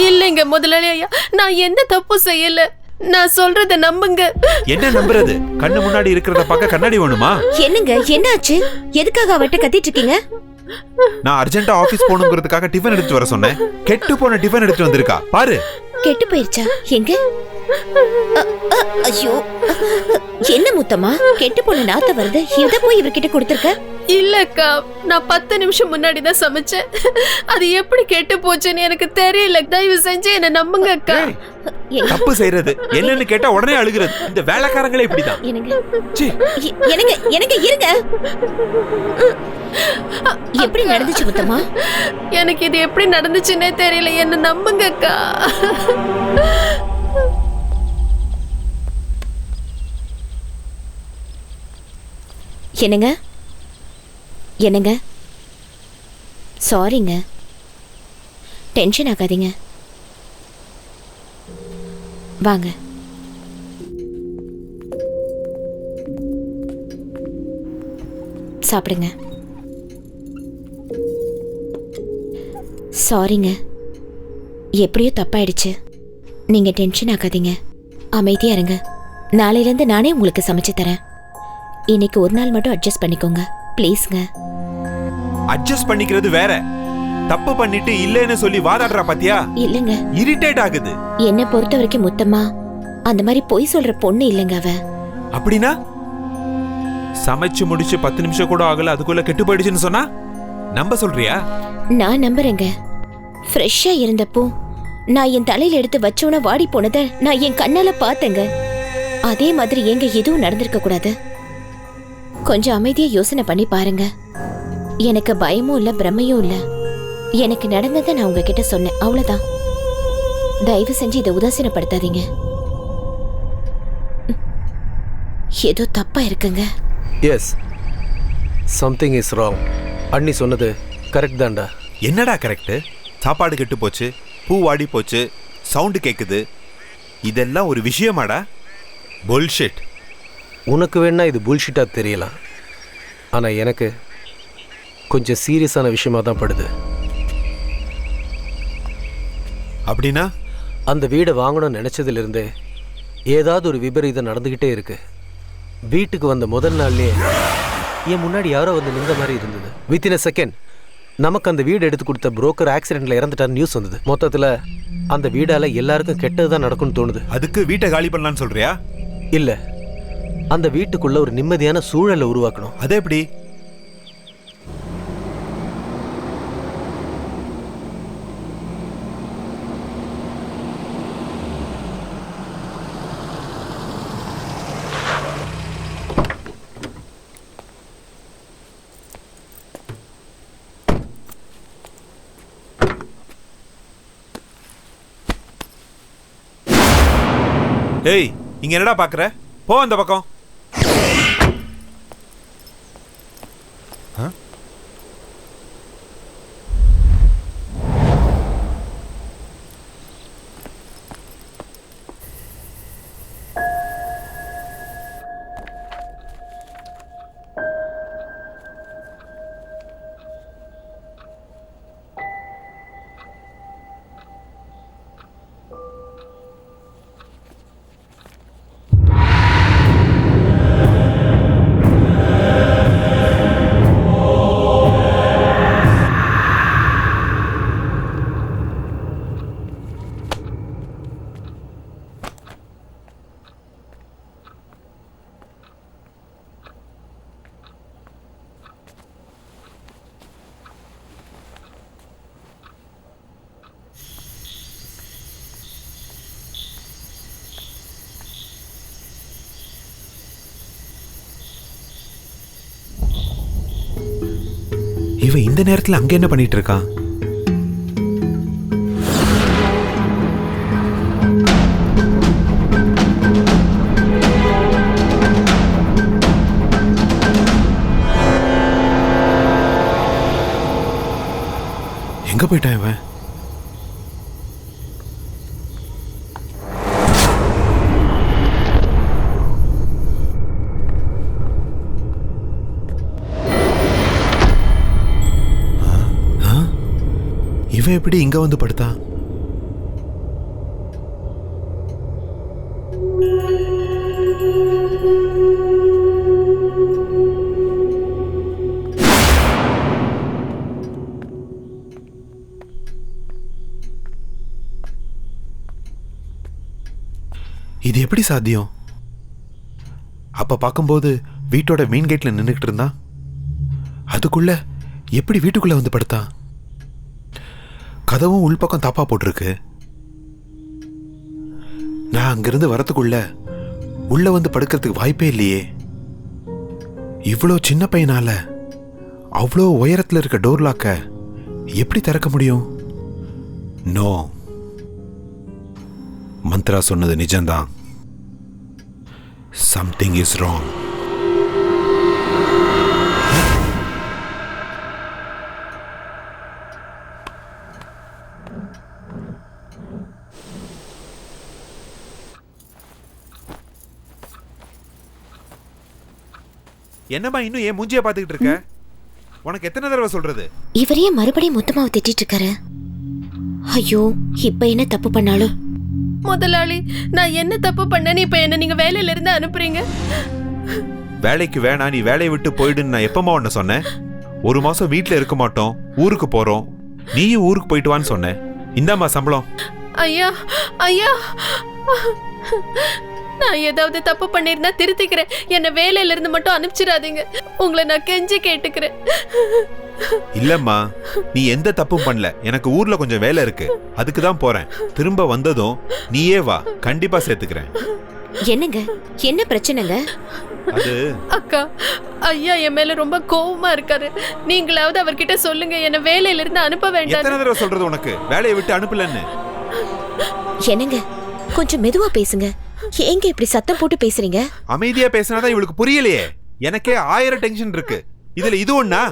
இல்லைங்க முதலாளி ஐயா, நான் எந்த தப்பு செய்யல. நான் சொல்றத நம்புங்க. என்ன நம்புறது? கண்ணு முன்னாடி இருக்கிறத பார்க்க கண்ணாடி வேணுமா? என்னங்க, என்னாச்சு? எதுக்காக அவட்ட கத்திட்டு இருக்கீங்க? நான் அர்ஜென்ட்டா ஆபீஸ் போகணுங்கிறதுக்காக டிஃபன் எடுத்து வர சொன்னேன். கெட்டு போன டிஃபன் எடுத்து வந்திருக்கா பாரு. கெட்டு போயிருச்சா? எங்க? ஐயோ, என்ன முத்தம்மா, கெட்டு போன நாத்த வருது. இத போய் இவர்கிட்ட கொடுத்துருக்க? இல்லக்கா, நான் 10 நிமிஷம் முன்னாடி தான் சமைச்சேன். அது எப்படி கெட்டு போச்சுன்னு எனக்கு தெரியல. தயவு செஞ்சு என்ன நம்புங்க அக்கா. தப்பு செய்யறது என்னன்னு கேட்டா உடனே அழுகிறது. இந்த வேலைக்காரங்களே இப்படிதான். என்னங்க சீ. என்னங்க என்னங்க இருங்க. எப்படி நடந்துச்சு முத்தம்மா? எனக்கு இது எப்படி நடந்துச்சுன்னே தெரியல. என்ன நம்புங்க அக்கா. என்னங்க என்னங்க சாரிங்க, டென்ஷன் ஆகாதீங்க. வாங்க. சாப்பிடுங்க. சாரிங்க, எப்படியோ தப்பாயிடுச்சு. நீங்க டென்ஷன் ஆகாதீங்க, அமைதியா இருங்க. நாளையிலேருந்து நானே உங்களுக்கு சமைச்சு தரேன். இன்னைக்கு ஒரு நாள் மட்டும் அட்ஜஸ்ட் பண்ணிக்கோங்க ப்ளீஸ்ங்க. அட்ஜஸ்ட் பண்ணிக்கிறது வேற, தப்பு பண்ணிட்டு இல்லைன்னு சொல்லி வாதாடுறா பாத்தியா? இல்லங்க, இரிட்டேட் ஆகுது. என்ன பொறுத்த வரைக்கும் முத்தம்மா அந்த மாதிரி பொய் சொல்ற பொண்ணு இல்லங்க அவ. அப்படின்னா சமைச்சு முடிச்சு 10 நிமிஷம் கூட ஆகல அதுக்குள்ள கெட்டு போயிடுச்சுன்னு சொன்னா நம்ப சொல்றியா? நான் நம்புறேங்க. ஃப்ரெஷ்ஷா இருந்தப்போ நான் என் தலையில எடுத்து வச்சோன வாடி போனதை நான் என் கண்ணால பார்த்தேங்க. அதே மாதிரி எங்க எதுவும் நடந்திருக்க கூடாது. கொஞ்சம் அமைதியா யோசனை பண்ணி பாருங்க. எனக்கு பயமும் இல்ல பிரமையும் இல்ல. எனக்கு நடந்ததை நான் உங்ககிட்ட சொன்னேன், அவ்வளவுதான். தயவு செஞ்சு இதை உதாசீனப்படுத்தாதீங்க. ஏதோ தப்பா இருக்குங்க. Yes, something is wrong. அண்ணி சொன்னது கரெக்ட் தான்டா. என்னடா கரெக்ட்? சாப்பாடு கெட்டு போச்சு, பூ வாடி போச்சு, சவுண்டு கேக்குது, இதெல்லாம் ஒரு விஷயமாடா? புல்ஷிட். உனக்கு வேணா இது புல்ஷிட்டா தெரியலாம், ஆனால் எனக்கு கொஞ்சம் சீரியஸான விஷயமா தான் படுது. அப்படின்னா அந்த வீடை வாங்கணும்னு நினச்சதுலேருந்தே ஏதாவது ஒரு விபரீதம் நடந்துக்கிட்டே இருக்கு. வீட்டுக்கு வந்த முதல் நாள்லேயே என் முன்னாடி யாரோ வந்து நின்ற மாதிரி இருந்தது. வித்தின் அ செகண்ட் நமக்கு அந்த வீடு எடுத்து கொடுத்த புரோக்கர் ஆக்சிடென்ட்ல இறந்துட்டான்னு நியூஸ் வந்தது. மொத்தத்தில் அந்த வீடால எல்லாருக்கும் கெட்டது தான் நடக்கும்னு தோணுது. அதுக்கு வீட்டை காலி பண்ணலான்னு சொல்றியா? இல்லை, அந்த வீட்டுக்குள்ள ஒரு நிம்மதியான சூழலை உருவாக்கணும். அது எப்படி? ஏய், இங்க என்னடா பாக்குற? போ அந்த பக்கம். இவன் இந்த நேரத்துல அங்க என்ன பண்ணிட்டு இருக்கான்? எங்க போயிட்டான் இவன்? இவன் எப்படி இங்க வந்து படுத்தான்? இது எப்படி சாத்தியம்? அப்ப பார்க்கும்போது வீட்டோட மெயின் கேட்ல நின்றுகிட்டு இருந்தான். அதுக்குள்ள எப்படி வீட்டுக்குள்ள வந்து படுத்தான்? கதவும் உள்பக்கம் தாப்பா போட்டிருக்கு. நான் அங்கிருந்து வரத்துக்குள்ள உள்ள வந்து படுக்கிறதுக்கு வாய்ப்பே இல்லையே. இவ்வளோ சின்ன பையனால அவ்வளோ உயரத்துல இருக்க டோர் லாக்க எப்படி திறக்க முடியும்? நோ, மந்த்ரா சொன்னது நிஜம்தான். Something is wrong. என்னம்மா இன்னும் ஏன் மூஞ்சிய பாத்துக்கிட்டு இருக்க? உனக்கு எத்தனை தடவை சொல்றது? இவரையே மறுபடியும் முத்தமாவை திட்டிட்டு இருக்காரு. ஐயோ, இப்ப என்ன தப்பு பண்ணாலும்? முதலாளி, நான் என்ன தப்பு பண்ணேன்னு இப்ப என்ன நீங்க வேலையில இருந்து அனுப்புறீங்க? வேலைக்கு வேணாம், நீ வேலையை விட்டு போயிடுன்னு நான் எப்பமா உன்ன சொன்னேன்? 1 மாசம் வீட்டுல இருக்க மாட்டோம், ஊருக்கு போறோம், நீயும் ஊருக்கு போயிட்டு வான்னு சொன்னேன். இந்தாம்மா சம்பளம். ஐயா ஐயா, நான் ஏதாவது தப்பு பண்ணிருந்தா திருத்திக்கிறேன். என்ன வேலையில இருந்து மட்டும் அனுப்பிச்சிடாதீங்க. உங்களை நான் கெஞ்சி கேட்டுக்கிறேன். இல்லம்மா, நீ எந்த தப்பும் பண்ணல. எனக்கு ஊர்ல கொஞ்சம் வேலை இருக்கு, அதுக்கு தான் போறேன். திரும்ப வந்ததும் நீயே வா, கண்டிப்பா சேர்த்துக்கிறேன். என்னங்க, என்ன பிரச்சனைங்க? அது அக்கா, ஐயா என் மேல ரொம்ப கோவமா இருக்காரு. நீங்களாவது அவர்கிட்ட சொல்லுங்க, என்ன வேலையில இருந்து அனுப்ப வேண்டாம். எத்தனை தடவை சொல்றது உனக்கு வேலையை விட்டு அனுப்பலன்னு? என்னங்க, கொஞ்சம் மெதுவா பேசுங்க. ஏங்க இப்படி சத்தம் போட்டு பேசுறீங்க? அமைதியா பேசினாதான் இவளுக்கு புரியலையே. எனக்கே 1000 டென்ஷன் இருக்கு, இதுல இது ஒண்ணா?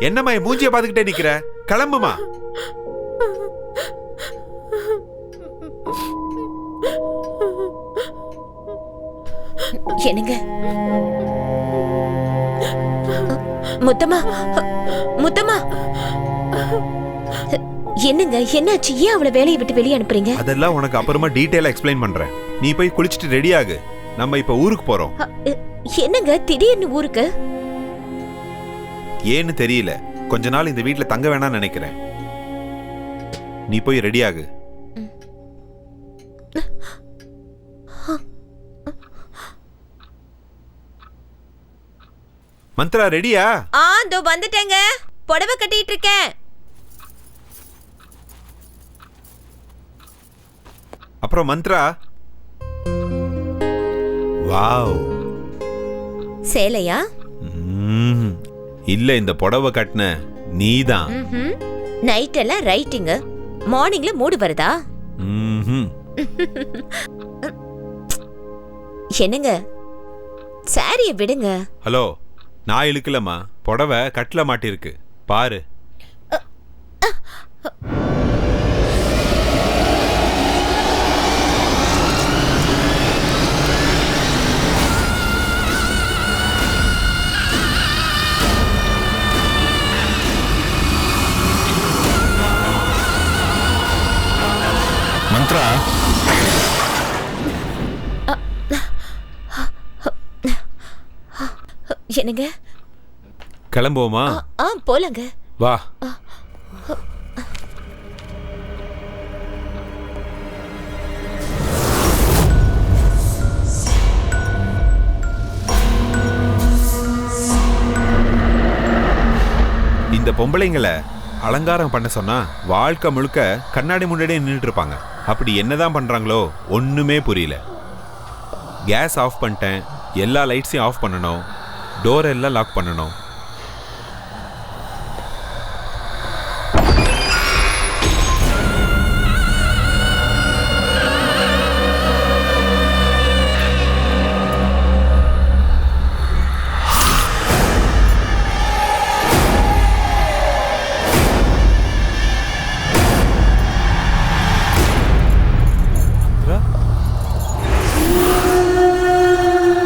என்னம்மா மூஞ்சிய பாத்துக்கிட்டே நிக்கிற? கிளம்புமா. என்னங்க, முத்தம்மா, முத்தம்மா, என்னங்க என்னாச்சு? ஏன் அவளை வேலையை விட்டு வெளியே அனுப்புறீங்க? அதெல்லாம் உனக்கு அப்புறமா டீடைலா எக்ஸ்பிளைன் பண்றேன். நீ போய் குளிச்சிட்டு ரெடி ஆகு, நம்ம இப்ப ஊருக்கு போறோம். என்னங்க திடீர்னு ஊருக்கு? ஏன்னு தெரியல, கொஞ்ச நாள் இந்த வீட்டுல தங்க வேணாம்னு நினைக்கிறேன். நீ போய் ரெடி ஆகு. மந்த்ரா ரெடியா? இதோ வந்துட்டேங்க. புடவை கட்டிட்டு இருக்கேன். அப்புறம் மந்த்ரா, வாவ், சேலையா? இல்ல, இந்த புடவை கட்டின நீதான். நைட் எல்லாம் ரைட்டிங், மார்னிங்ல மூடு வருதா? என்னங்க, சாரிய விடுங்க. ஹலோ, நான் இழுக்கலம்மா, புடவை கட்டில மாட்டிருக்கு பாரு. மந்த்ரா, என்னங்க, கிளம்புவோமா? போலங்க. வா. இந்த பொம்பளைங்களை அலங்காரம் பண்ண சொன்னா வாழ்க்கை முழுக்க கண்ணாடி முன்னாடியே நின்றுட்டு இருப்பாங்க. அப்படி என்னதான் பண்றாங்களோ ஒண்ணுமே புரியல. கேஸ் ஆஃப் பண்ணிட்டேன், எல்லா லைட்ஸையும் ஆஃப் பண்ணணும், டோர் எல்லாம் லாக் பண்ணணும்.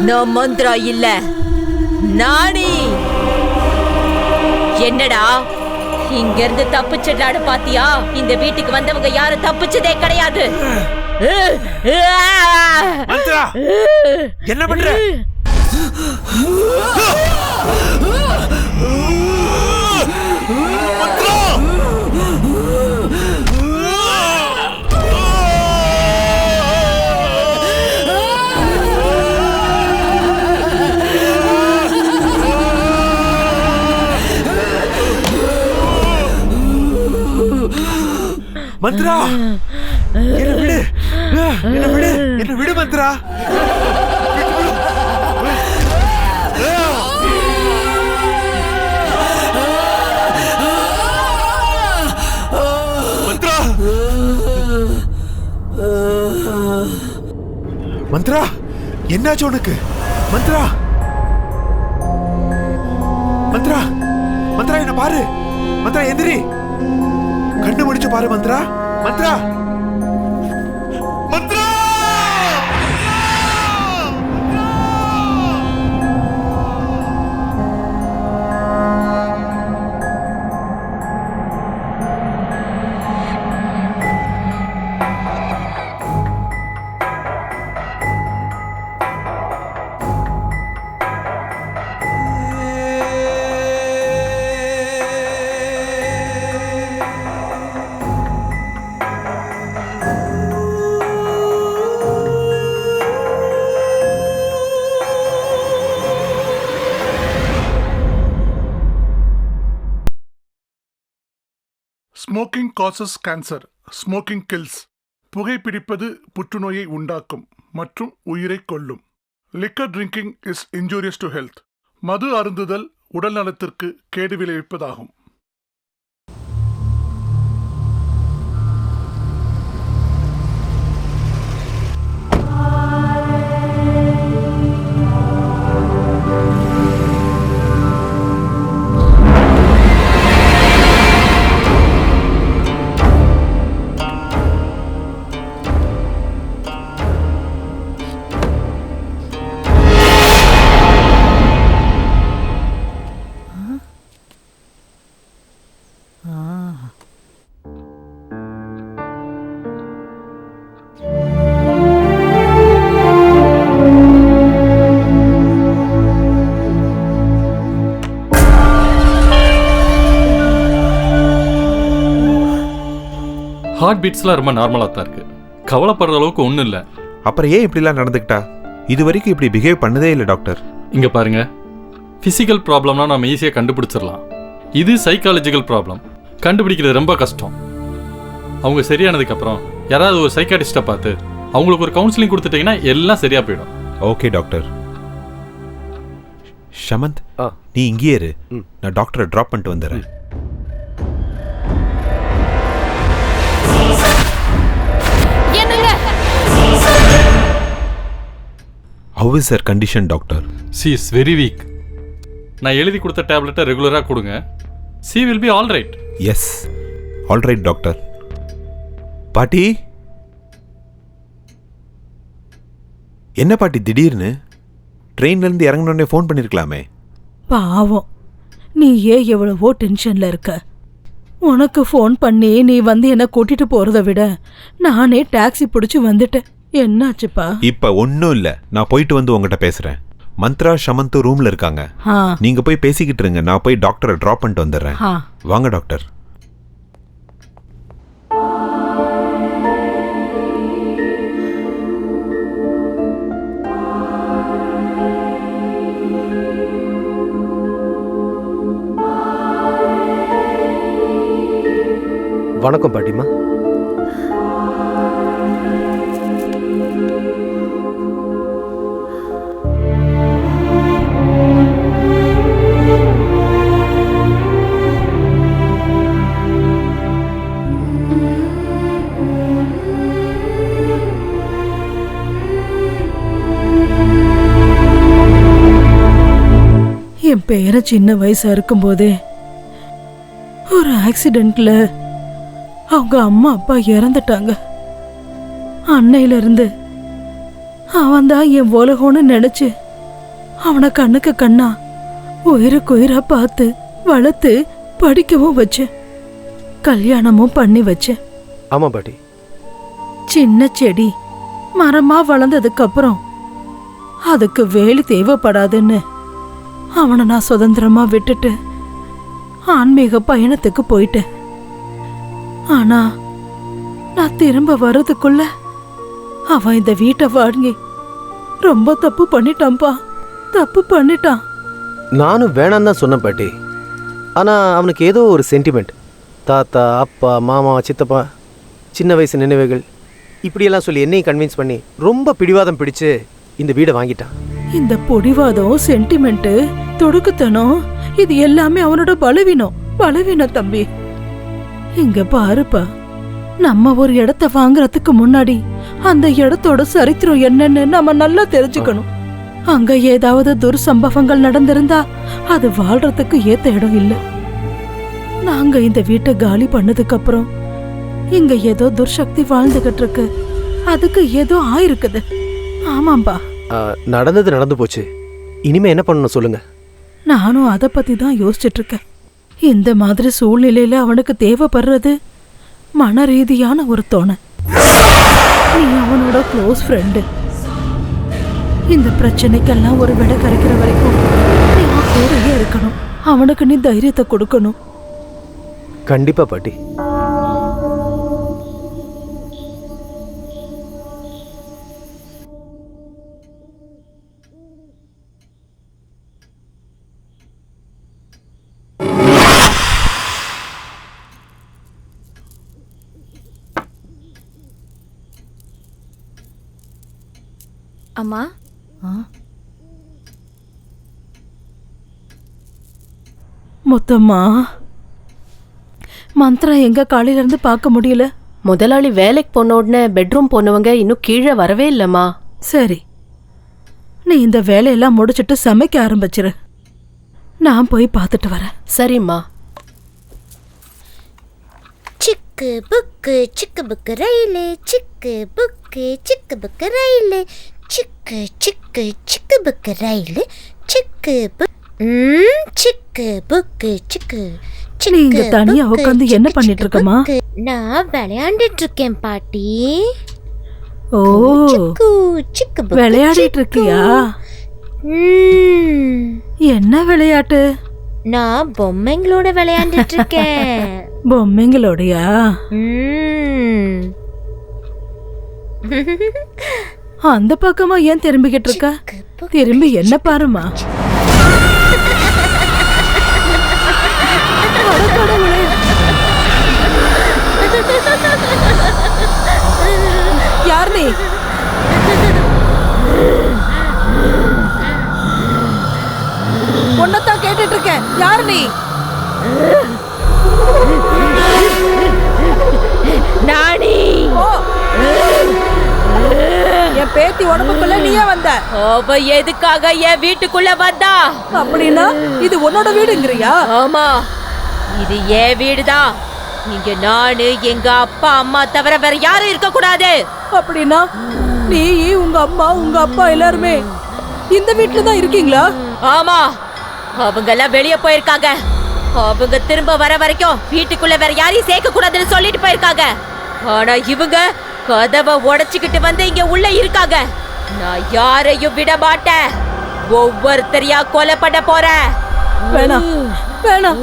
நான் மந்த்ரா இல்ல, நானே. என்னடா இங்க இருந்து தப்பிச்சிடலான்னு பாத்தியா? இந்த வீட்டுக்கு வந்தவங்க யாரும் தப்பிச்சதே கிடையாது. மந்த்ரா, என்ன பண்ற? மந்த்ரா, என்ன விடு. என்ன விடு மந்த்ரா. மந்த்ரா மந்த்ரா என்னாச்சு உனக்கு? மந்த்ரா மந்த்ரா மந்த்ரா என்ன பாரு. மந்த்ரா எந்திரி, கண்ணு முடிச்சு பாரு. Mantra Mantra Mantra. Smoking causes cancer, smoking kills. புகைப்பிடிப்பது புற்றுநோயை உண்டாக்கும் மற்றும் உயிரை கொல்லும். Liquor drinking is injurious to health. மது அருந்துதல் உடல் நலத்திற்கு கேடு விளைவிப்பதாகும். ஹார்ட் பீட்ஸ்லாம் ரொம்ப நார்மலாக தான் இருக்கு, கவலைப்படுற அளவுக்கு ஒன்றும் இல்லை. அப்புறம் ஏன் இப்படிலாம் நடந்துக்கிட்டா? இது வரைக்கும் இப்படி பிஹேவ் பண்ணதே இல்லை டாக்டர். இங்கே பாருங்க, ஃபிசிக்கல் ப்ராப்ளம்னா நம்ம ஈஸியாக கண்டுபிடிச்சிடலாம். இது சைக்காலஜிக்கல் ப்ராப்ளம், கண்டுபிடிக்கிறது ரொம்ப கஷ்டம். அவங்க சரியானதுக்கப்புறம் யாராவது ஒரு சைக்காட்டிஸ்ட்டை பார்த்து அவங்களுக்கு ஒரு கவுன்சிலிங் கொடுத்துட்டிங்கன்னா எல்லாம் சரியாக போயிடும். Okay doctor. ஷமந்த், நீ இங்கேயே இரு, நான் டாக்டரை ட்ராப் பண்ணிட்டு வந்துடுறேன். How is her condition, doctor? She is very weak. நான் எழுதி கொடுத்த டேப்லெட்டை ரெகுலராக கொடுங்க. She will be all right. Yes, all right, doctor. பாட்டி, என்ன பாட்டி திடீர்னு ட்ரெயின்லேருந்து இறங்கினோடனே ஃபோன் பண்ணியிருக்கலாமே. பாவம், நீ ஏன் எவ்வளவோ டென்ஷன்ல இருக்க. உனக்கு ஃபோன் பண்ணி நீ வந்து என்ன கூட்டிட்டு போறதை விட நானே டாக்ஸி பிடிச்சி வந்துட்டேன். என்னாச்சுப்பா? இப்ப ஒன்னும் இல்ல, நான் போயிட்டு வந்து உங்ககிட்ட பேசுறேன். மந்த்ரா ஷமந்த் ரூம்ல இருக்காங்க, நீங்க போய் பேசிக்கிட்டு இருங்க, நான் போய் டாக்டரை டிராப் பண்ணிட்டு வந்துடுறேன். வாங்க டாக்டர். வணக்கம் பாட்டிமா. என் பேர சின்ன வயசா இருக்கும்போதே ஒரு ஆக்சிடென்ட்ல அவங்க அம்மா அப்பா இறந்துட்டாங்க. அன்னையில இருந்து அவன் தான் என் உலகம்னு நினைச்சு அவனை கண்ணுக்கு கண்ணா உயிருக்கு உயிரா பார்த்து வளர்த்து படிக்கவும் வச்சேன், கல்யாணமும் பண்ணி வச்சேன். ஆமா பாட்டி. சின்ன செடி மரமா வளர்ந்ததுக்கு அப்புறம் அதுக்கு வேலி தேவைப்படாதுன்னு அவனை நான் சுதந்திரமா விட்டுட்டு ஆன்மீக பயணத்துக்கு போயிட்டேன். ஆனா நான் திரும்ப வர்றதுக்குள்ள அவன் இந்த வீட்டை வாங்கி ரொம்ப தப்பு பண்ணிட்டான்ப்பா, தப்பு பண்ணிட்டான். நானும் வேணாம் தான் சொன்னேன் பாட்டி. ஆனா அவனுக்கு ஏதோ ஒரு சென்டிமெண்ட், தாத்தா அப்பா மாமா சித்தப்பா சின்ன வயசு நினைவுகள் இப்படியெல்லாம் சொல்லி என்னையும் கன்வின்ஸ் பண்ணி ரொம்ப பிடிவாதம் பிடிச்சு இந்த வீடை வாங்கிட்டான். இந்த பொடிவாதம், சென்டிமெண்ட், தொடுக்குத்தனம் இது எல்லாமே அவனோட பலவீனம் தம்பி. இங்க பாருப்பா, நம்ம ஒரு இடத்த வாங்குறதுக்கு முன்னாடி அந்த இடத்தோட சரித்திரம் என்னன்னு நம்ம நல்லா தெரிஞ்சுக்கணும். அங்க ஏதாவது துர்சம்பவங்கள் நடந்திருந்தா அது வாழ்றதுக்கு ஏத்த இடம் இல்ல. நாங்க இந்த வீட்டை காலி பண்ணதுக்கு அப்புறம் இங்க ஏதோ துர்சக்தி வாழ்ந்துகிட்டு இருக்கு, அதுக்கு ஏதோ ஆயிருக்குது. ஆமாம்பா. நடந்தது நடந்து போச்சு, இனிமே என்ன பண்ணணும் சொல்லுங்க. நானும் அதை பத்தி தான் யோசிச்சுட்டு இருக்கேன். இந்த மாதிரி சூழ்நிலையில அவனுக்கு தேவைப்படுறது மன ரீதியான ஒரு துணை. நீ அவனோட க்ளோஸ் ஃப்ரெண்டு. இந்த பிரச்சனைக்கெல்லாம் ஒரு விடை கிடைக்கிற வரைக்கும் நீ அவன் கூடயே இருக்கணும். அவனுக்கு நீ தைரியத்தை கொடுக்கணும். கண்டிப்பா பாட்டி. அம்மா, மொத்தமா மந்த்ரா எங்க காலையில இருந்து பார்க்க முடியல. முதலாளி வேலைக்கு போன உடனே பெட்ரூம் போனவங்க இன்னும் கீழே வரவே இல்லம்மா. சரி, நீ இந்த வேலையெல்லாம் முடிச்சிட்டு சமைக்க ஆரம்பிச்சிரு. நான் போய் பார்த்துட்டு வரேன். சரிம்மா. சிக்கு புக்கு ரயிலு, சிக்கு புக்கு ரயிலு, சிக்கு புக்கு ரயிலு, சிக்கு புக்கு சிக்கு. நீ இங்க தனியா உட்காந்து என்ன பண்ணிட்டு இருக்கமா? நான் விளையாண்டுட்டு இருக்கேன் பாட்டி. ஓ, விளையாடிட்டு இருக்கியா? என்ன விளையாட்டு? நான் பொம்மைங்களோட விளையாண்டுட்டு இருக்கேன். பொம்மைங்களோடயா? அந்த பக்கமா ஏன் திரும்பிக்கிட்டு இருக்க? திரும்பி என்ன பாருமா. யார் நீ? ஒன்னதான் கேட்டுட்டு இருக்கேன். யார் நீ? நானி. என் பேத்தி உடம்புக்குள்ள நீயே வந்த. அவ எதுக்காக என் வீட்டுக்குள்ள வந்தா? அப்படின்னா இது உன்னோட வீடுங்கறியா? ஆமா, இது என் வீடுதான். இங்க நானு, எங்க அப்பா அம்மா தவிர வேற யாரும் இருக்க கூடாது. அப்படின்னா நீ, உங்க அம்மா, உங்க அப்பா எல்லாருமே இந்த வீட்டுல தான் இருக்கீங்களா? ஆமா, அவங்க எல்லாம் வெளியே போயிருக்காங்க. அவங்க திரும்ப வர வரைக்கும் வீட்டுக்குள்ள வேற யாரையும் சேர்க்க கூடாதுன்னு சொல்லிட்டு போயிருக்காங்க. ஆனா இவங்க கதவை உடைச்சுக்கிட்டு வந்து இங்க உள்ள இருக்காங்க. நான் யாரையும் விட மாட்டேன். ஒவ்வொருத்தரையா கொலை பண்ண போறேன். வேணாம் வேணாம்,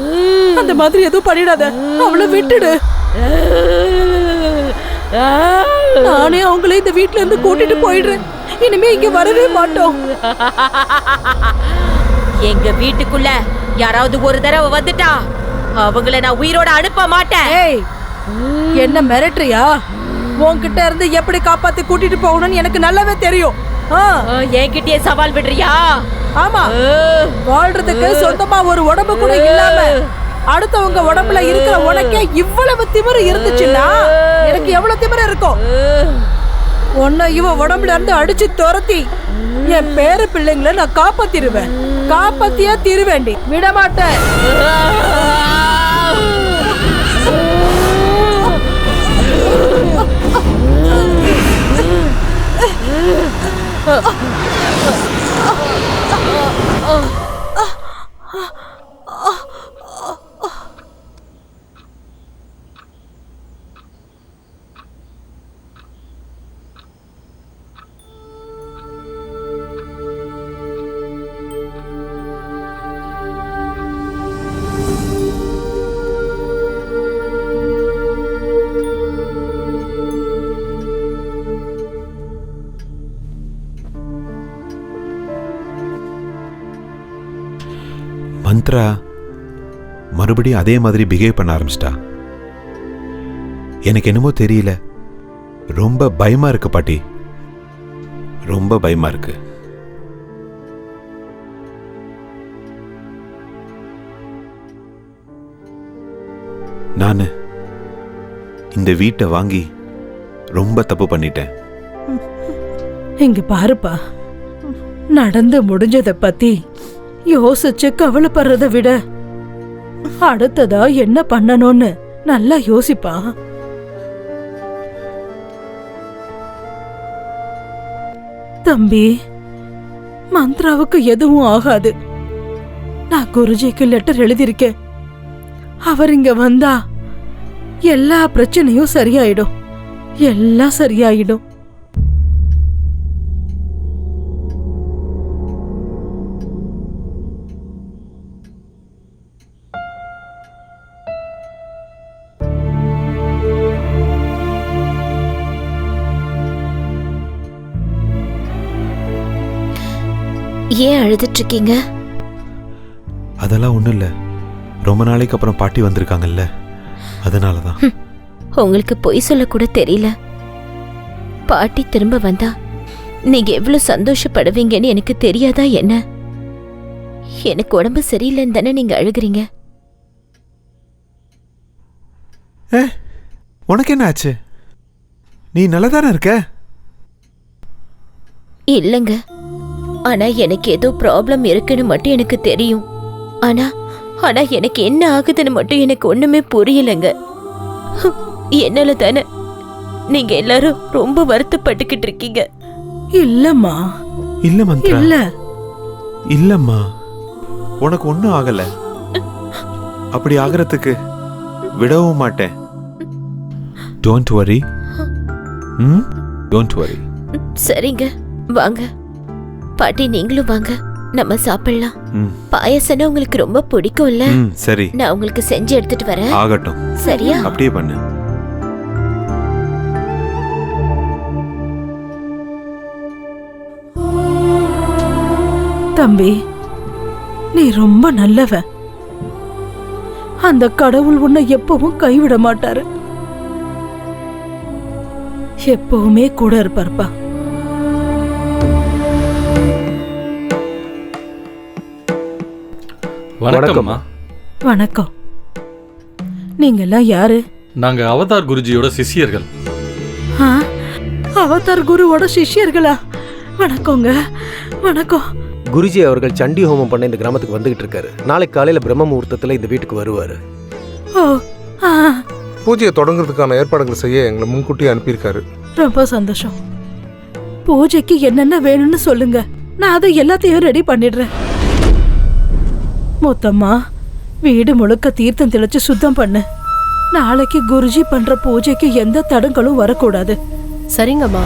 அந்த மாதிரி எதுவும் பண்ணிடாத. அவளை விட்டுடு. நானே அவங்களே இந்த வீட்டுல இருந்து கூட்டிட்டு போயிடுறேன். இனிமே இங்க வரவே மாட்டோம். எங்க வீட்டுக்குள்ள யாராவது ஒரு தடவை வந்துட்டா அவங்கள நான் உயிரோட அனுப்ப மாட்டேன். என்ன மிரட்டுறியா? உன்கிட்ட இருந்து எப்படி காப்பாத்தி கூட்டிட்டு போகணும்னு எனக்கு நல்லாவே தெரியும். என்கிட்டயே சவால் விடுறியா? ஆமா, வாழ்றதுக்கு சொந்தமா ஒரு உடம்பு கூட இல்லாம அடுத்தவங்க உடம்புல இருக்கிற உனக்கே இவ்வளவு திமிரு இருந்துச்சுன்னா எனக்கு எவ்வளவு திமிரு இருக்கும்? உன்னை இவ உடம்புல இருந்து அடிச்சு துரத்தி என் பேரு பிள்ளைங்களை நான் காப்பாத்திருவேன். காப்பாத்தியா திருவேண்டி விட மாட்டேன். மந்த்ரா மறுபடியும் அதே மாதிரி பிஹேவ் பண்ண ஆரம்பிச்சிட்டா. எனக்கு என்னமோ தெரியல, ரொம்ப பயமா இருக்கு பாட்டி, ரொம்ப பயமா இருக்கு. நானு இந்த வீட்டை வாங்கி ரொம்ப தப்பு பண்ணிட்டேன். இங்க பாருப்பா, நடந்து முடிஞ்சதை பத்தி யோசிச்சு கவலைப்படுறதை விட அடுத்ததா என்ன பண்ணணும்னு நல்லா யோசிப்பா. தம்பி, மந்த்ராவுக்கு எதுவும் ஆகாது. நான் குருஜிக்கு லெட்டர் எழுதியிருக்கேன். அவர் இங்க வந்தா எல்லா பிரச்சனையும் சரியாயிடும், எல்லாம் சரியாயிடும். ஏன் அழுதுட்டு இருக்கீங்க? அதெல்லாம் ஒண்ணும் இல்ல, ரொம்ப நாளைக்கு அப்புறம் பாட்டி வந்திருக்காங்கல்ல, அதனாலதான். உங்களுக்கு பொய் சொல்ல கூட தெரியல. பாட்டி திரும்ப வந்தா நீங்க எவ்வளவு சந்தோஷப்படுவீங்கன்னு எனக்கு தெரியாதா என்ன? எனக்கு உடம்பு சரியில்லைன்னு தானே நீங்க அழுகுறீங்க. உனக்கு என்ன ஆச்சு? நீ நல்லதானே இருக்க? இல்லங்க, ஆனா எனக்கு ஏதோ ப்ராப்ளம் இருக்குன்னு மட்டும் எனக்கு தெரியும். ஆனா ஆனா எனக்கு என்ன ஆகுதுன்னு மட்டும் எனக்கு ஒண்ணுமே புரியலங்க. என்னால தானே நீங்க எல்லாரும் ரொம்ப வருத்தப்பட்டுக்கிட்டு இருக்கீங்க. இல்லம்மா, இல்ல மந்த்ரா, இல்ல இல்லம்மா, உனக்கு ஒண்ணும் ஆகல. அப்படி ஆகிறதுக்கு விடவும் மாட்டேன். Don't worry. Don't worry. சரிங்க, வாங்க பாட்டி, நீங்களும் வாங்க, நம்ம சாப்பிடலாம். பாயசம்னா உங்களுக்கு ரொம்ப பிடிக்கும்ல? சரி, நான் உங்களுக்கு செஞ்சு எடுத்துட்டு வரேன். ஆகட்டும். சரியா? அப்படியே பண்ணு. தம்பி, நீ ரொம்ப நல்லவன். அந்த கடவுள் உன்னை எப்பவும் கைவிட மாட்டாரு, எப்பவுமே கூட இருப்பார்ப்பா. வணக்கம்மா. வணக்கம். நீங்க எல்லாம் யாரு? நாங்க அவதார் குருஜியோட சிஷ்யர்கள். அவதார் குருவோட சிஷ்யர்களா? வணக்கங்க, வணக்கம். குருஜி அவர்கள் சண்டி ஹோமம் பண்ண இந்த கிராமத்துக்கு வந்துகிட்டு இருக்காரு. நாளைக்கு காலையில பிரம்ம முகூர்த்தத்துல இந்த வீட்டுக்கு வருவாரு. ஓ, பூஜையை தொடங்குறதுக்கான ஏற்பாடுகள் செய்ய எங்களை முன்கூட்டி அனுப்பியிருக்காரு. ரொம்ப சந்தோஷம். பூஜைக்கு என்னென்ன வேணும்னு சொல்லுங்க, நான் அதை எல்லாத்தையும் ரெடி பண்ணிடுறேன். மொத்தமா வீடு முழுக்க தீர்த்தம் தெளிச்சு சுத்தம் பண்ணு. நாளைக்கு குருஜி பண்ற பூஜைக்கு எந்த தடங்களும் வரக்கூடாது. சரிங்கம்மா.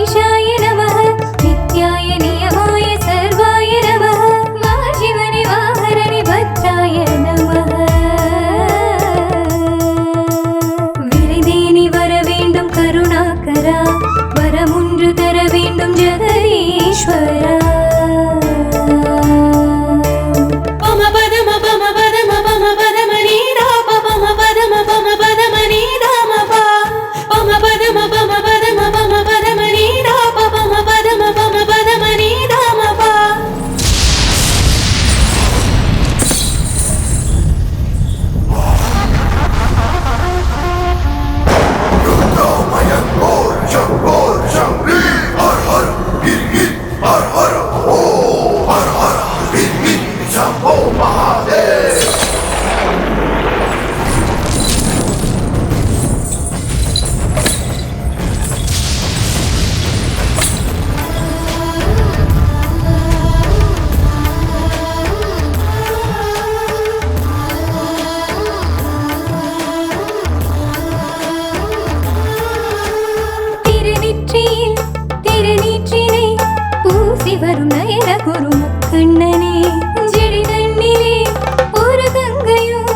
ईशाय नमः नित्याय नियमाय सर्वाय नमः வேண்டும் ஜெகதீஸ்வரா. திருநீற்றினை பூசி வரும் நயன குரு கண்ணனே, ஜெடி தண்ணிலே ஒரு கங்கையும்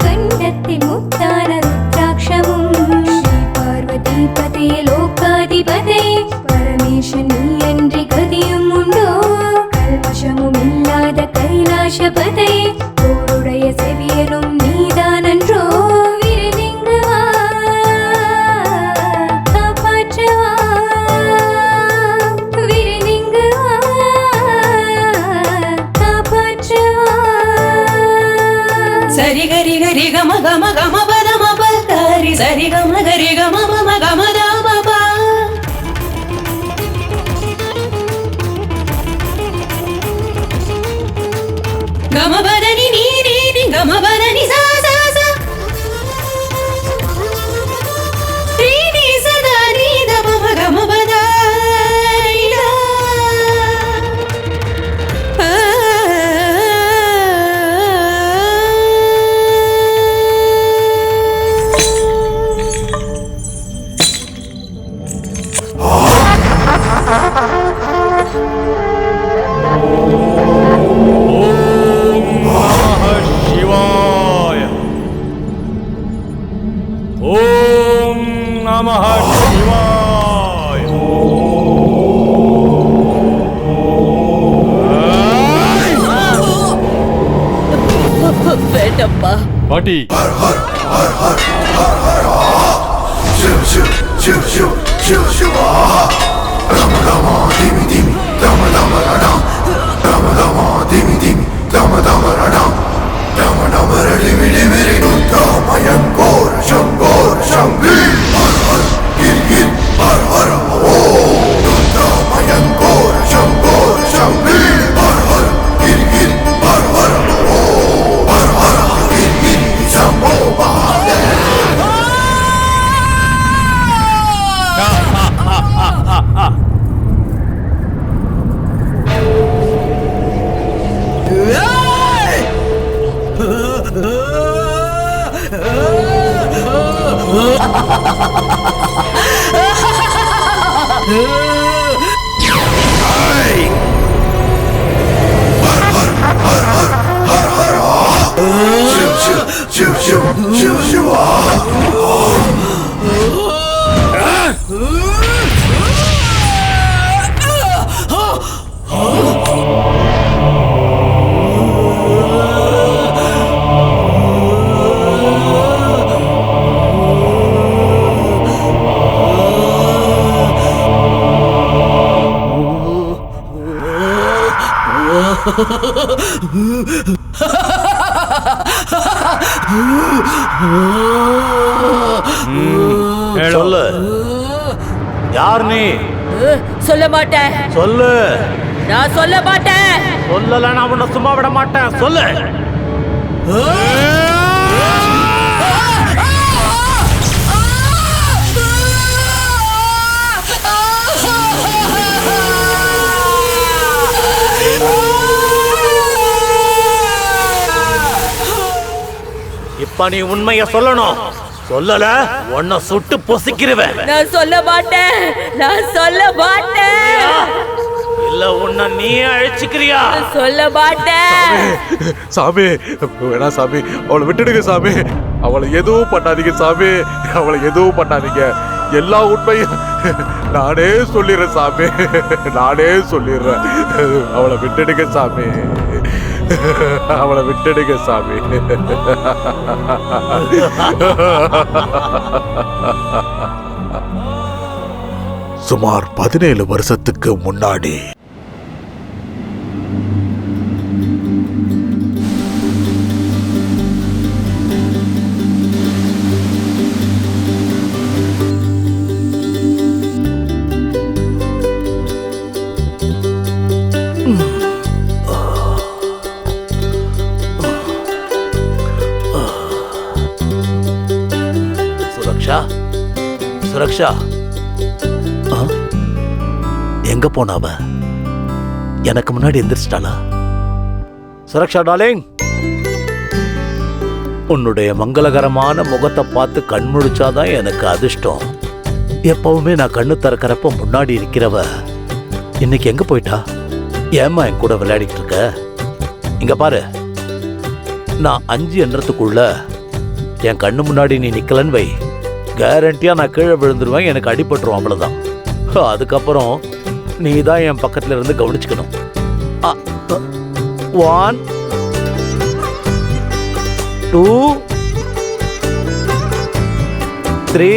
கண்டத்தில் முத்தான ருத்ராட்சமும், ஸ்ரீ பார்வதி பதே லோகாதிபதே பரமேசன் நீ அன்றி கதியும் உண்டோ, கல்மஷமும் இல்லாத கைலாசபதே தோருடைய செவியனும் நீதானன்றோ, விருதிங்கவா காப்பாற்றவா, விருதிங்கவா காப்பாற்றவா. சரி கரி கரி கம கம கம பத மப கரி சரி கம கரி கம மம கம த மப கம பதனி நீ நீ நீ கம பதனி சா சா சா நீ நீ சதா நீ த மம கம பத நீலா வேண்டப்பா பாட்டி சொல்லு, யார் நீ? சொல்ல மாட்டேன். சொல்லு. நான் சொல்ல மாட்டேன். சொல்லல, நான் உன்னை சும்மா விட மாட்டேன். சொல்லு. இப்ப நீ உண்மைய சொல்லணும். சொல்லல உன்னை சுட்டு பொசிக்கிறவன். நான் சொல்ல மாட்டேன். நான் சொல்ல மாட்டேன். இல்ல உன்னை நீ அழிச்சுக்கிறியா? சொல்ல மாட்டேன். சாமி வேணா சாமி, அவளை விட்டுடுங்க சாமி. அவளை எதுவும் பண்ணாதீங்க சாமி, அவளை எதுவும் பண்ணாதீங்க. எல்லா உண்மையும் நானே சொல்லிடுறேன் சாமி, நானே சொல்லிடுறேன். அவளை விட்டுடுங்க சாமி, அவளை விட்டுடுங்க சாமி. சுமார் 17 வருஷத்துக்கு முன்னாடி சுரக்ஷா, சுரக்ஷா எங்க போனாவ? எனக்கு முன்னாடி எந்திரிச்சிட்டாளா? சுரக்ஷா டார்லிங், உன்னுடைய மங்களகரமான முகத்தை பார்த்து கண் முழிச்சாதான் எனக்கு அதிர்ஷ்டம். எப்பவுமே நான் கண்ணு திறக்கிறப்ப முன்னாடி இருக்கிறவ இன்னைக்கு எங்க போயிட்டா? ஏம்மா என் கூட விளையாடிட்டு இருக்க? இங்க பாரு, நான் 5 எண்ணத்துக்குள்ள என் கண்ணு முன்னாடி நீ நிக்கலன்னு வை, கேரண்டியா நான் கீழே விழுந்துருவேன், எனக்கு அடிபட்டுரும், அவ்வளவுதான். அதுக்கப்புறம் நீ தான் என் பக்கத்துல இருந்து கவனிச்சுக்கணும். 1 2 3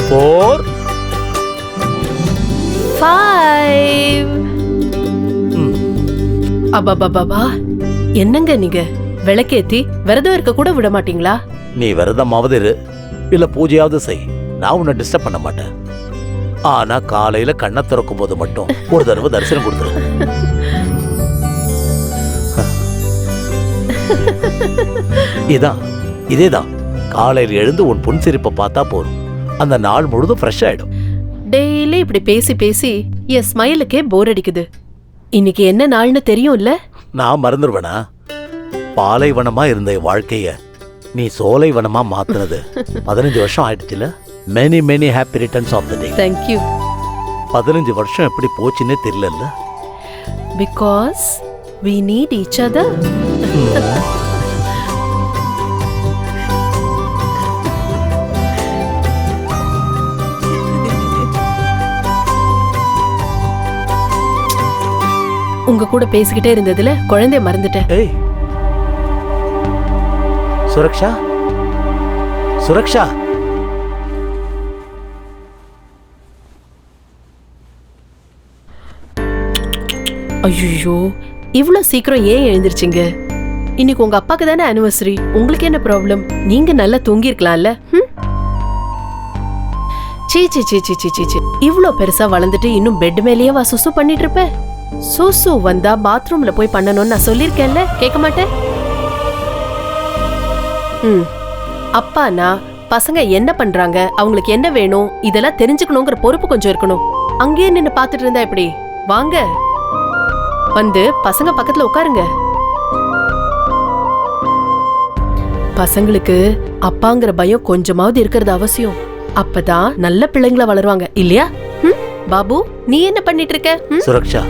4 5. அபாபாபா, என்னங்க நீங்க விளக்கேத்தி விரதம் இருக்க கூட விட மாட்டீங்களா? நீ விரதமாவது இரு, இல்ல பூஜையாவது செய், நான் உன்னை டிஸ்டர்ப் பண்ண மாட்டேன். ஆனா காலையில கண்ணை திறக்கும் போது மட்டும் ஒரு தடவை தரிசனம் கொடுத்துரு. இதேதான் காலையில எழுந்து உன் புன்சிரிப்பை பார்த்தா போதும், அந்த நாள் முழுதும் ஃப்ரெஷ் ஆயிடும். டெய்லி இப்படி பேசி பேசி என் ஸ்மைலுக்கே போர் அடிக்குது. இன்னைக்கு என்ன நாள்னு தெரியும்ல? நான் மறந்துடுவேனா? பாலைவனமா இருந்த என் வாழ்க்கைய நீ சோலைவனமா மாத்துனது 15 வருஷம் ஆயிடுச்சுல. Many many happy returns of the day. Thank you. 15 வருஷம் எப்படி போச்சுன்னே தெரியல. Because we need each other. உங்க கூட பேசிக்கிட்டே இருந்ததுல குழந்தைய மறந்துட்டேன். ஏய் சுரக்ஷா, சுரக்ஷா, ஐயோ, இவ்ளோ சீக்கிரம் ஏன் எழுந்திருச்சீங்க? இன்னைக்கு உங்க அப்பாக்கு தானே ஆனிவர்சரி, உங்களுக்கு என்ன ப்ராப்ளம்? நீங்க நல்லா தூங்கி இருக்கலாம்ல. சீ சீ சீ சீ சீ சீ, இவ்ளோ பெருசா வளர்ந்துட்டு இன்னும் பெட் மேலேயே வா சுசு பண்ணிட்டு இருப்ப? சுசு வந்தா பாத்ரூம்ல போய் பண்ணணும்னு நான் சொல்லிருக்கேன்ல, கேட்க மாட்டேன். அப்பானா பசங்க என்ன பண்றாங்க, அவங்களுக்கு என்ன வேணும், இதெல்லாம் தெரிஞ்சுக்கணுங்கிற பொறுப்பு கொஞ்சம் இருக்கணும். அங்கேயே நின்னு பாத்துட்டு இருந்தா எப்படி? வாங்க, வந்து பசங்க பக்கத்துல உட்காருங்க. பசங்களுக்கு அப்பாங்கிற பயம் கொஞ்சமாவது இருக்கிறது அவசியம். அப்பதான் நல்ல பிள்ளைங்களா வளருவாங்க, இல்லையா? பாபு, நீ என்ன பண்ணிட்டு இருக்க? சுரக்ஷா,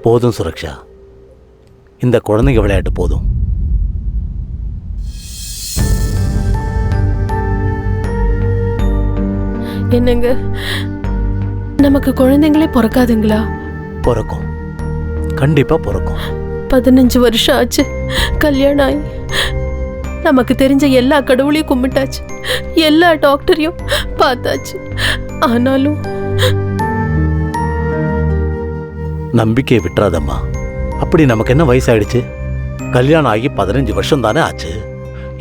போதும் சுரக்ஷா, இந்த குழந்தைங்க விளையாட்டு போதும். என்னங்க, நமக்கு குழந்தைங்களே பிறக்காதுங்களா? பிறக்கும், கண்டிப்பா பிறக்கும். 15 வருஷம் ஆச்சு கல்யாணம் ஆகி. நமக்கு தெரிஞ்ச எல்லா கடவுளையும் கும்பிட்டாச்சு, எல்லா டாக்டரையும் பார்த்தாச்சு. ஆனாலும் நம்பிக்கையை விட்டுறாதம்மா. அப்படி நமக்கு என்ன வயசாயிடுச்சு? கல்யாணம் ஆகி 15 வருஷம் தானே ஆச்சு.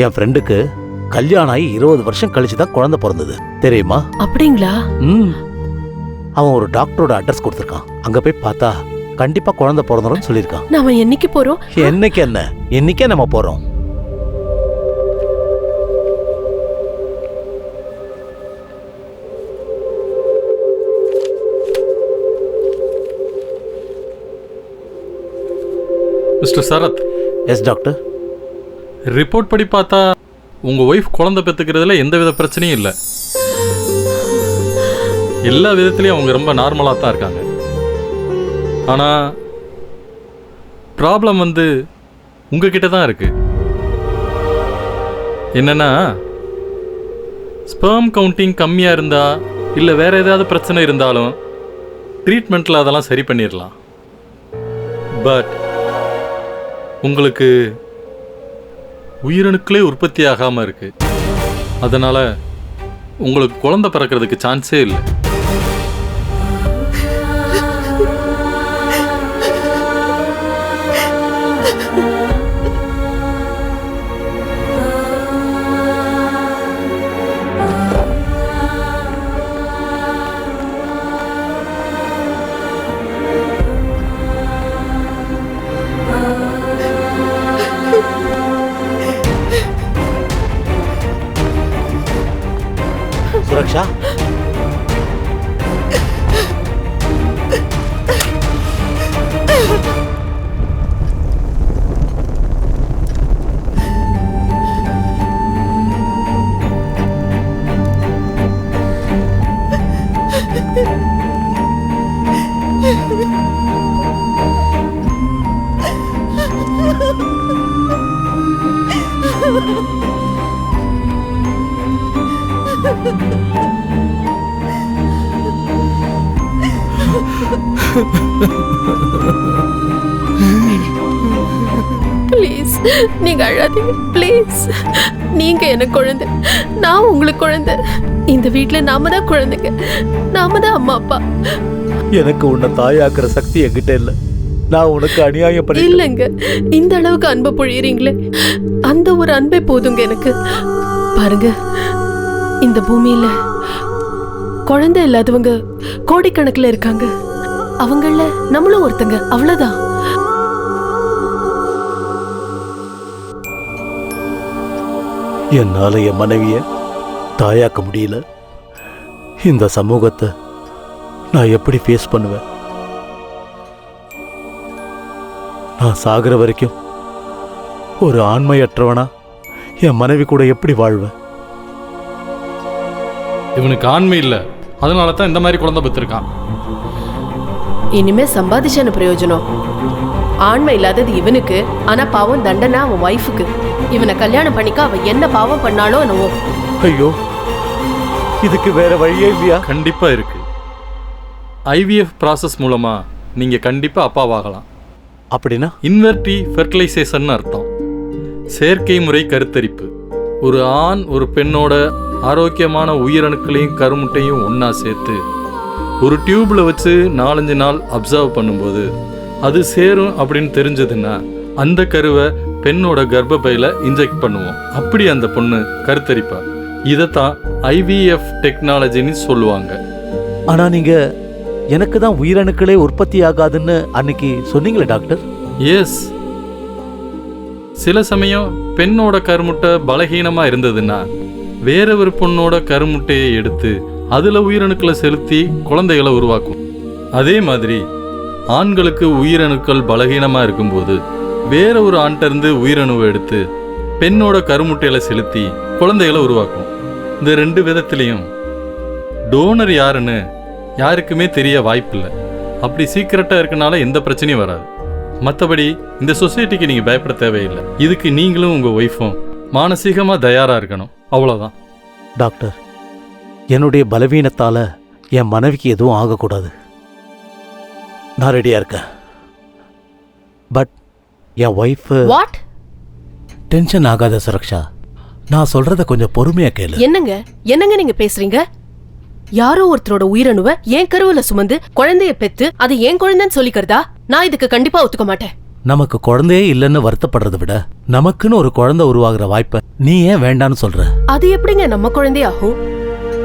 என் ஃப்ரெண்டுக்கு கல்யாணம் ஆகி 20 வருஷம் கழிச்சு தான் குழந்தை பிறந்தது, தெரியுமா? அப்படிங்களா? அவன் ஒரு டாக்டரோட அட்ரஸ் கொடுத்துருக்கான், அங்க போய் பார்த்தா கண்டிப்பா குழந்தை பிறந்தோம்னு சொல்லியிருக்கான். நாம என்னைக்கு போறோம்? என்னைக்கு என்ன, என்னைக்கே நம்ம போறோம். Mister Sarath. Yes doctor. Report படி பார்த்தா உங்க ஒய்ஃப் குழந்தை பெற்றுக்கிறதுல எந்த வித பிரச்சனையும் இல்லை. எல்லா விதத்துலையும் அவங்க ரொம்ப நார்மலாக தான் இருக்காங்க. ஆனால் ப்ராப்ளம் வந்து உங்ககிட்ட தான் இருக்கு. என்னன்னா ஸ்பெர்ம் கவுண்டிங் கம்மியாக இருந்தா இல்லை வேற ஏதாவது பிரச்சனை இருந்தாலும் ட்ரீட்மெண்ட்டில் அதெல்லாம் சரி பண்ணிடலாம். பட் உங்களுக்கு உயிரணுக்களே உற்பத்தி ஆகாமல் இருக்கு. அதனால் உங்களுக்கு குழந்தை பிறக்கிறதுக்கு சான்ஸே இல்லை. சுரக்ஷா, ப்ளீஸ் நீங்க அழாதீங்க ப்ளீஸ். நீங்க எனக்கு குழந்தை, நான் உங்களுக்கு குழந்தை. இந்த வீட்ல நாம தான் குழந்தைங்க, நாம தான் அம்மா அப்பா. எனக்கு உன்னை தாயாக்குற சக்தி என்கிட்ட இல்ல. நான் உனக்கு அநியாயம் பண்ணி இல்லைங்க, இந்த அளவுக்கு அன்பை பொழியறீங்களே, அந்த ஒரு அன்பே போதுங்க எனக்கு. பாருங்க, இந்த பூமியில குழந்தை இல்லாதவங்க கோடிக்கணக்கில் இருக்காங்க. அவங்கள நம்மளும் ஒருத்தங்க, அவ்வளவுதான். என்னால என் மனைவிய தாயாக்க முடியல. இந்த சமூகத்தை நான் எப்படி ஃபேஸ் பண்ணுவேன்? நான் சாகிற வரைக்கும் ஒரு ஆண்மையற்றவனா என் மனைவி கூட எப்படி வாழ்வேன்? இவனுக்கு ஆண்மை இல்லை, அதனால தான் இந்த மாதிரி குழந்தை பெற்றிருக்கான். இனிமே சம்பாதிச்சான பிரயோஜனம்? ஆண்மை இல்லாதது இவனுக்கு, ஆனா பாவம் தண்டனை அவன் ஒய்ஃபுக்கு. இவனை கல்யாணம் பண்ணிக்க அவ என்ன பாவம் பண்ணாலும் என்னவோ. ஐயோ, இதுக்கு வேற வழியே இல்லையா? கண்டிப்பா இருக்கு. ஐவிஎஃப் ப்ராசஸ் மூலமா நீங்க கண்டிப்பா அப்பாவாகலாம். அப்படின்னா இன்வெர்டி ஃபெர்டிலைசேஷன் அர்த்தம். செயற்கை முறை கருத்தரிப்பு. ஒரு ஆண் ஒரு பெண்ணோட ஆரோக்கியமான உயிரணுக்களையும் கருமுட்டையும் ஒன்றா சேர்த்து ஒரு டியூப்பில் வச்சு 4-5 நாள் அப்சர்வ் பண்ணும்போது அது சேரும் அப்படின்னு தெரிஞ்சதுன்னா அந்த கருவை பெண்ணோட கர்ப்பப்பையில் இன்ஜெக்ட் பண்ணுவோம். அப்படி அந்த பொண்ணு கருத்தரிப்பா. இதைத்தான் ஐவிஎஃப் டெக்னாலஜின்னு சொல்லுவாங்க. ஆனால் நீங்கள் எனக்கு தான் உயிரணுக்களே உற்பத்தி ஆகாதுன்னு அன்னைக்கு சொன்னீங்களே டாக்டர். எஸ், சில சமயம் பெண்ணோட கருமுட்டை பலகீனமாக இருந்ததுன்னா வேற ஒரு பொண்ணோட கருமுட்டையை எடுத்து அதில் உயிரணுக்களை செலுத்தி குழந்தைகளை உருவாக்கும். அதே மாதிரி ஆண்களுக்கு உயிரணுக்கள் பலகீனமாக இருக்கும்போது வேற ஒரு ஆண்கிட்டருந்து உயிரணுவை எடுத்து பெண்ணோட கருமுட்டையில் செலுத்தி குழந்தைகளை உருவாக்கும். இந்த 2 விதத்திலையும் டோனர் யாருன்னு யாருக்குமே தெரிய வாய்ப்பில்லை. அப்படி சீக்கிரட்டாக இருக்கனால எந்த பிரச்சனையும் வராது. மற்றபடி இந்த சொசைட்டிக்கு நீங்கள் பயப்பட தேவையில்லை. இதுக்கு நீங்களும் உங்கள் ஒய்ஃபும் மானசீகமாக தயாராக இருக்கணும், அவ்வளோதான். டாக்டர், என்னுடைய பலவீனத்தால் என் மனைவிக்கு எதுவும் ஆகக்கூடாது. நான் ரெடியாக இருக்கேன். But N wife what? Tension ஆகாத சுரக்ஷா, நான் சொல்கிறத கொஞ்சம் பொறுமையாக கேளு. என்னங்க நீங்க பேசுறீங்க? யாரோ ஒருத்தரோட உயிரணுவை என் கருவுல சுமந்து குழந்தைய பெத்து அது என் குழந்தைன்னு சொல்லிக்கிறதா? நான் இதுக்கு கண்டிப்பா ஒத்துக்க மாட்டேன். நமக்கு குழந்தையே இல்லைன்னு வருத்தப்படுறதை விட நமக்குன்னு ஒரு குழந்தை உருவாகிற வாய்ப்பை நீ ஏன் வேண்டான்னு சொல்ற? அது எப்படிங்க நம்ம குழந்தையாகும்?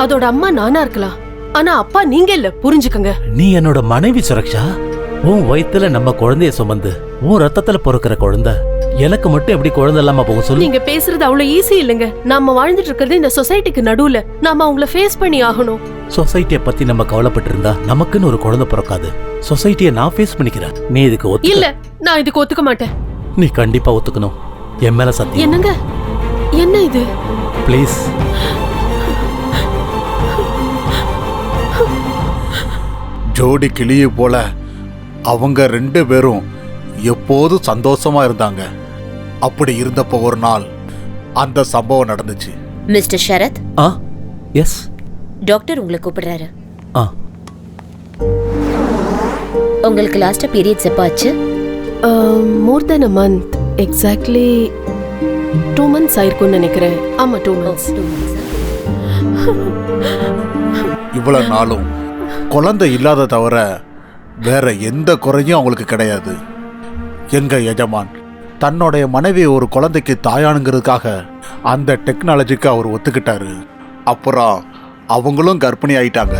அதோட அம்மா நானா இருக்கலாம், ஆனா அப்பா நீங்க இல்ல, புரிஞ்சுக்கங்க. நீ என்னோட மனைவி சுரக்ஷா. உன் வயித்துல நம்ம குழந்தைய சுமந்து உன் ரத்தத்துல பொறுக்கிற குழந்தை எனக்கு மட்டும் எப்படி குழந்தை இல்லாம போக சொல்லு? நீங்க பேசுறது அவ்வளவு ஈஸி இல்லைங்க. நாம வாழ்ந்துட்டு இருக்கிறது இந்த சொசைட்டிக்கு நடுவுல. நாம அவங்கள ஃபேஸ் பண்ணி ஆகணும். சொசைட்டியை பத்தி நம்ம கவலைப்பட்டு இருந்தா நமக்குன்னு ஒரு குழந்தை பிறக்காது. சொசைட்டியை நான் ஃபேஸ் பண்ணிக்கிறேன். நீ இதுக்கு ஒத்து? இல்ல, நான் இதுக்கு ஒத்துக்க மாட்டேன். நீ கண்டிப்பா ஒத்துக்கணும். என் மேல சத்தியம். என்னங்க, என்ன இது? ப்ளீஸ். ஜோடி கிளியை போல அவங்க 2 பேரும் எப்போதும் சந்தோஷமா இருந்தாங்க. அப்படி இருந்தப்போ ஒரு நாள் அந்த சம்பவம் நடந்துச்சு. Mister Sharad, S. டாக்டர் உங்களை கூப்பிடுறாரு. ஆ. உங்களுக்கு லாஸ்டா பீரியட்ஸ் எப்போ ஆச்சு? மோர் தென் அ மந்த். எக்ஸாக்ட்லி 2 months ஆயிருக்கும்னு நினைக்கிறேன். ஆமா 2 months. இவ்வளவு நாளும் குழந்தை இல்லாத தவிர வேற எந்த குறையும் அவங்களுக்கு கிடையாது. எங்க எஜமான் தன்னுடைய மனைவி ஒரு குழந்தைக்கு தாயானுங்கிறதுக்காக அந்த டெக்னாலஜிக்கு அவர் ஒத்துக்கிட்டாரு. அப்புறம் அவங்களும் கர்ப்பிணி ஆயிட்டாங்க.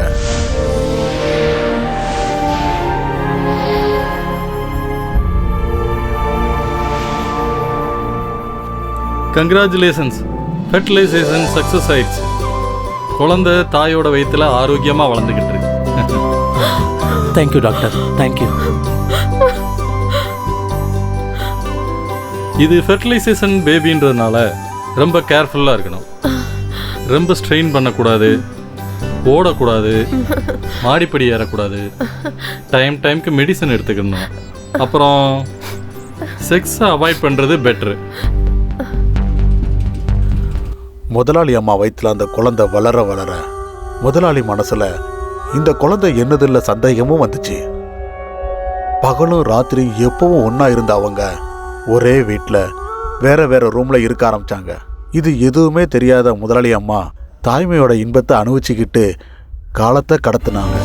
கங்க்ராச்சுலேஷன்ஸ், ஃபெர்டிலைசேஷன் சக்ஸஸ் ஆயிடுச்சு. குழந்தை தாயோட வயிற்றுல ஆரோக்கியமாக வளர்ந்துக்கிட்டு இருக்கு. Thank you doctor, thank you. இது ஃபெர்டிலைசேஷன் பேபின்றதுனால ரொம்ப கேர்ஃபுல்லாக இருக்கணும். ரொம்ப ஸ்ட்ரெயின் பண்ணக்கூடாது, ஓடக்கூடாது, மாடிப்படி ஏறக்கூடாது, டைம்க்கு மெடிசன் எடுத்துக்கணும். அப்புறம் செக்ஸை அவாய்ட் பண்ணுறது பெட்ரு. முதலாளி அம்மா வயிற்றுல அந்த குழந்தை வளர வளர முதலாளி மனசுல இந்த குழந்தை என்னதில்ல சந்தேகமும் வந்துச்சு. பகலும் ராத்திரி எப்பவும் ஒன்னா இருந்த அவங்க ஒரே வீட்டில் வேற வேற ரூம்ல இருக்க ஆரம்பிச்சாங்க. இது எதுவுமே தெரியாத முதலாளி அம்மா தாய்மையோட இன்பத்தை அனுபவிச்சுக்கிட்டு காலத்தை கடத்தினாங்க.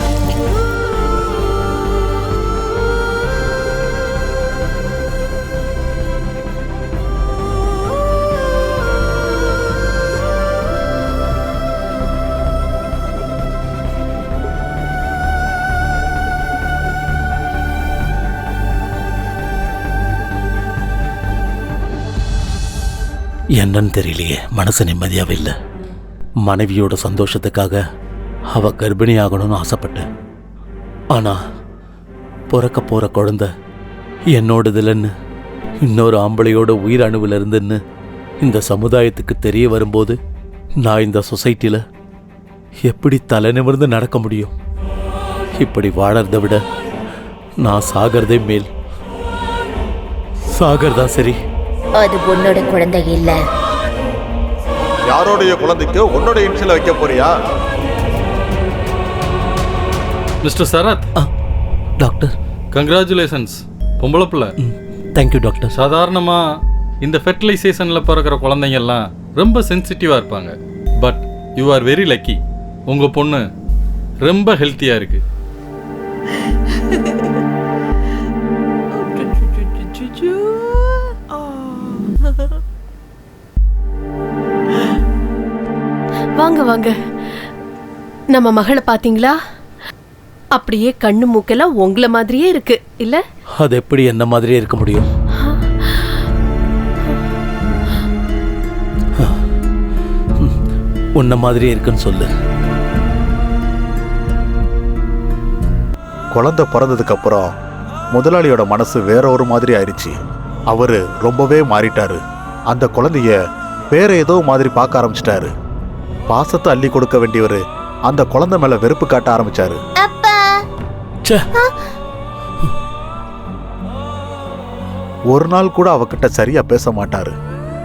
என்னன்னு தெரியலையே, மனசு நிம்மதியாகவே இல்லை. மனைவியோட சந்தோஷத்துக்காக அவள் கர்ப்பிணி ஆகணும்னு ஆசைப்பட்டேன். ஆனால் பிறக்க போகிற குழந்தை என்னோடதுலன்னு இன்னொரு ஆம்பளையோட உயிர் அணுவில் இருந்துன்னு இந்த சமுதாயத்துக்கு தெரிய வரும்போது நான் இந்த சொசைட்டியில் எப்படி தலை நிமிர்ந்து நடக்க முடியும்? இப்படி வாழறதை விட நான் சாகிறதே மேல். சாகிறதா சரி. அது உன்னோட குழந்தை இல்ல. யாரோடைய குழந்தைக்கு உன்னோட இன்சியல் வைக்க போறியா? மிஸ்டர் சரத். டாக்டர் கங்க்ராச்சுலேஷன்ஸ், பொம்பளை பிள்ளை. Thank you doctor. சாதாரணமாக இந்த ஃபெர்டிலைசேஷனில் பிறக்கிற குழந்தைங்கெல்லாம் ரொம்ப சென்சிட்டிவாக இருப்பாங்க. But you are very lucky. உங்கள் பொண்ணு ரொம்ப ஹெல்த்தியாக இருக்குது. வாங்க வாங்க. நம்ம மகளை பாத்தீங்களா? அப்படியே கண்ணு மூக்கெல்லாம் உங்களை மாதிரியே இருக்கு இல்ல? அது எப்படி என்ன மாதிரியே இருக்க முடியும்? உன்ன மாதிரியே இருக்குன்னு சொல்லு. குழந்தை பிறந்ததுக்கு அப்புறம் முதலாளியோட மனசு வேற ஒரு மாதிரி ஆயிடுச்சு. அவரு ரொம்பவே மாறிட்டாரு. அந்த குழந்தைய வேற ஏதோ மாதிரி பார்க்க ஆரம்பிச்சிட்டாரு. பாசத்தை அள்ளி கொடுக்க வேண்டியவரு அந்த குழந்தை மேல வெறுப்பு காட்ட ஆரம்பிச்சாரு. ஒரு நாள் கூட அவகிட்ட சரியா பேச மாட்டாரு,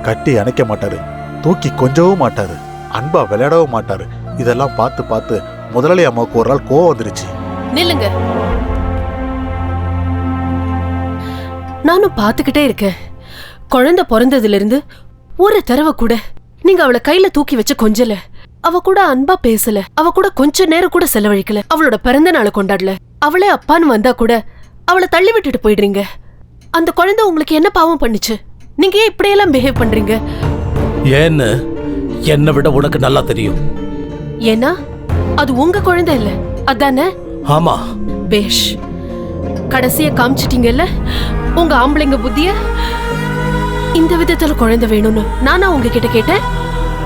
கட்டி அணைக்க மாட்டாரு, தூக்கி கொஞ்சவும் மாட்டாரு, அன்பா விளையாடவும் மாட்டாரு. இதெல்லாம் பார்த்து பார்த்து முதலாளி அம்மாவுக்கு ஒரு நாள் கோவம் வந்துருச்சு. நில்லுங்க. நானும் பார்த்துக்கிட்டே இருக்கேன். குழந்தை பிறந்ததுல இருந்து ஒரு தடவை கூட நீங்க அவளை கையில தூக்கி வச்சு கொஞ்சல, அவ கூட அன்பா பேசல, அவ கூட கொஞ்ச நேரம் கூட செலவழிக்கல, அவளோட பிறந்த நாளை கொண்டாடல. அவளே அப்பான்னு வந்தா கூட அவளை தள்ளி விட்டுட்டு போயிடுறீங்க. அந்த குழந்தை உங்களுக்கு என்ன பாவம் பண்ணுச்சு? நீங்க ஏன் இப்படியெல்லாம் பிஹேவ் பண்றீங்க? ஏன்னு என்னை விட உனக்கு நல்லா தெரியும். ஏன்னா அது உங்க குழந்தை இல்ல, அதானே? ஆமா. பேஷ், கடைசியா காமிச்சிட்டீங்கல்ல உங்க ஆம்பளைங்க புத்திய. இந்த விதத்துல குழந்தை வேணும்னு நானா உங்ககிட்ட கேட்டேன்?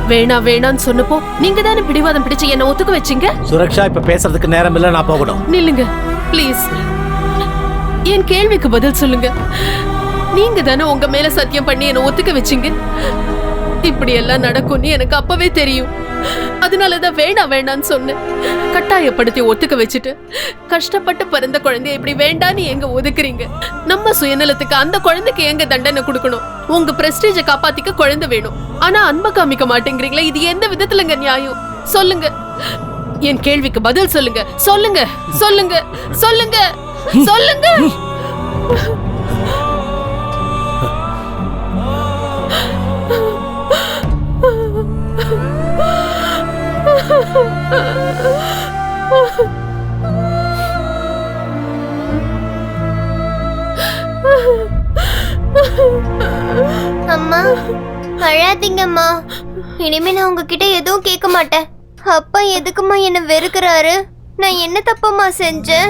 வேணா வேணான்னு சொன்னப்போ நீங்க தானே பிடிவாதம் பிடிச்சு என்ன ஒத்துக்க வச்சீங்க. சுரக்ஷா, இப்ப பேசுறதுக்கு நேரம் இல்ல, நான் போகணும். நில்லுங்க ப்ளீஸ். என் கேள்விக்கு பதில் சொல்லுங்க. நீங்க தானே உங்க மேல சத்தியம் பண்ணி என்ன ஒத்துக்க வச்சீங்க. இப்படி எல்லாம் நடக்கும்னு எனக்கு அப்பவே தெரியும். அதனாலதான் வேணா வேணான்னு சொன்னேன். கட்டாயப்படுத்தி ஒத்துக்க வச்சுட்டு கஷ்டப்பட்டு பிறந்த குழந்தைய இப்படி வேண்டான்னு எங்க ஒதுக்குறீங்க? நம்ம சுயநலத்துக்கு அந்த குழந்தைக்கு எங்க தண்டனை கொடுக்கணும்? உங்க பிரஸ்டீஜை காப்பாத்திக்க குழந்தை வேணும், ஆனா அன்பை காமிக்க மாட்டேங்கிறீங்களா? இது எந்த விதத்துலங்க நியாயம்? சொல்லுங்க. என் கேள்விக்கு பதில் சொல்லுங்க. சொல்லுங்க சொல்லுங்க சொல்லுங்க சொல்லுங்க. அம்மா அழாதீங்கம்மா. இனிமே நான் உங்ககிட்ட எதுவும் கேட்க மாட்டேன். அப்பா எதுக்குமா என்ன வெறுக்கிறாரு? நான் என்ன தப்பம்மா செஞ்சேன்?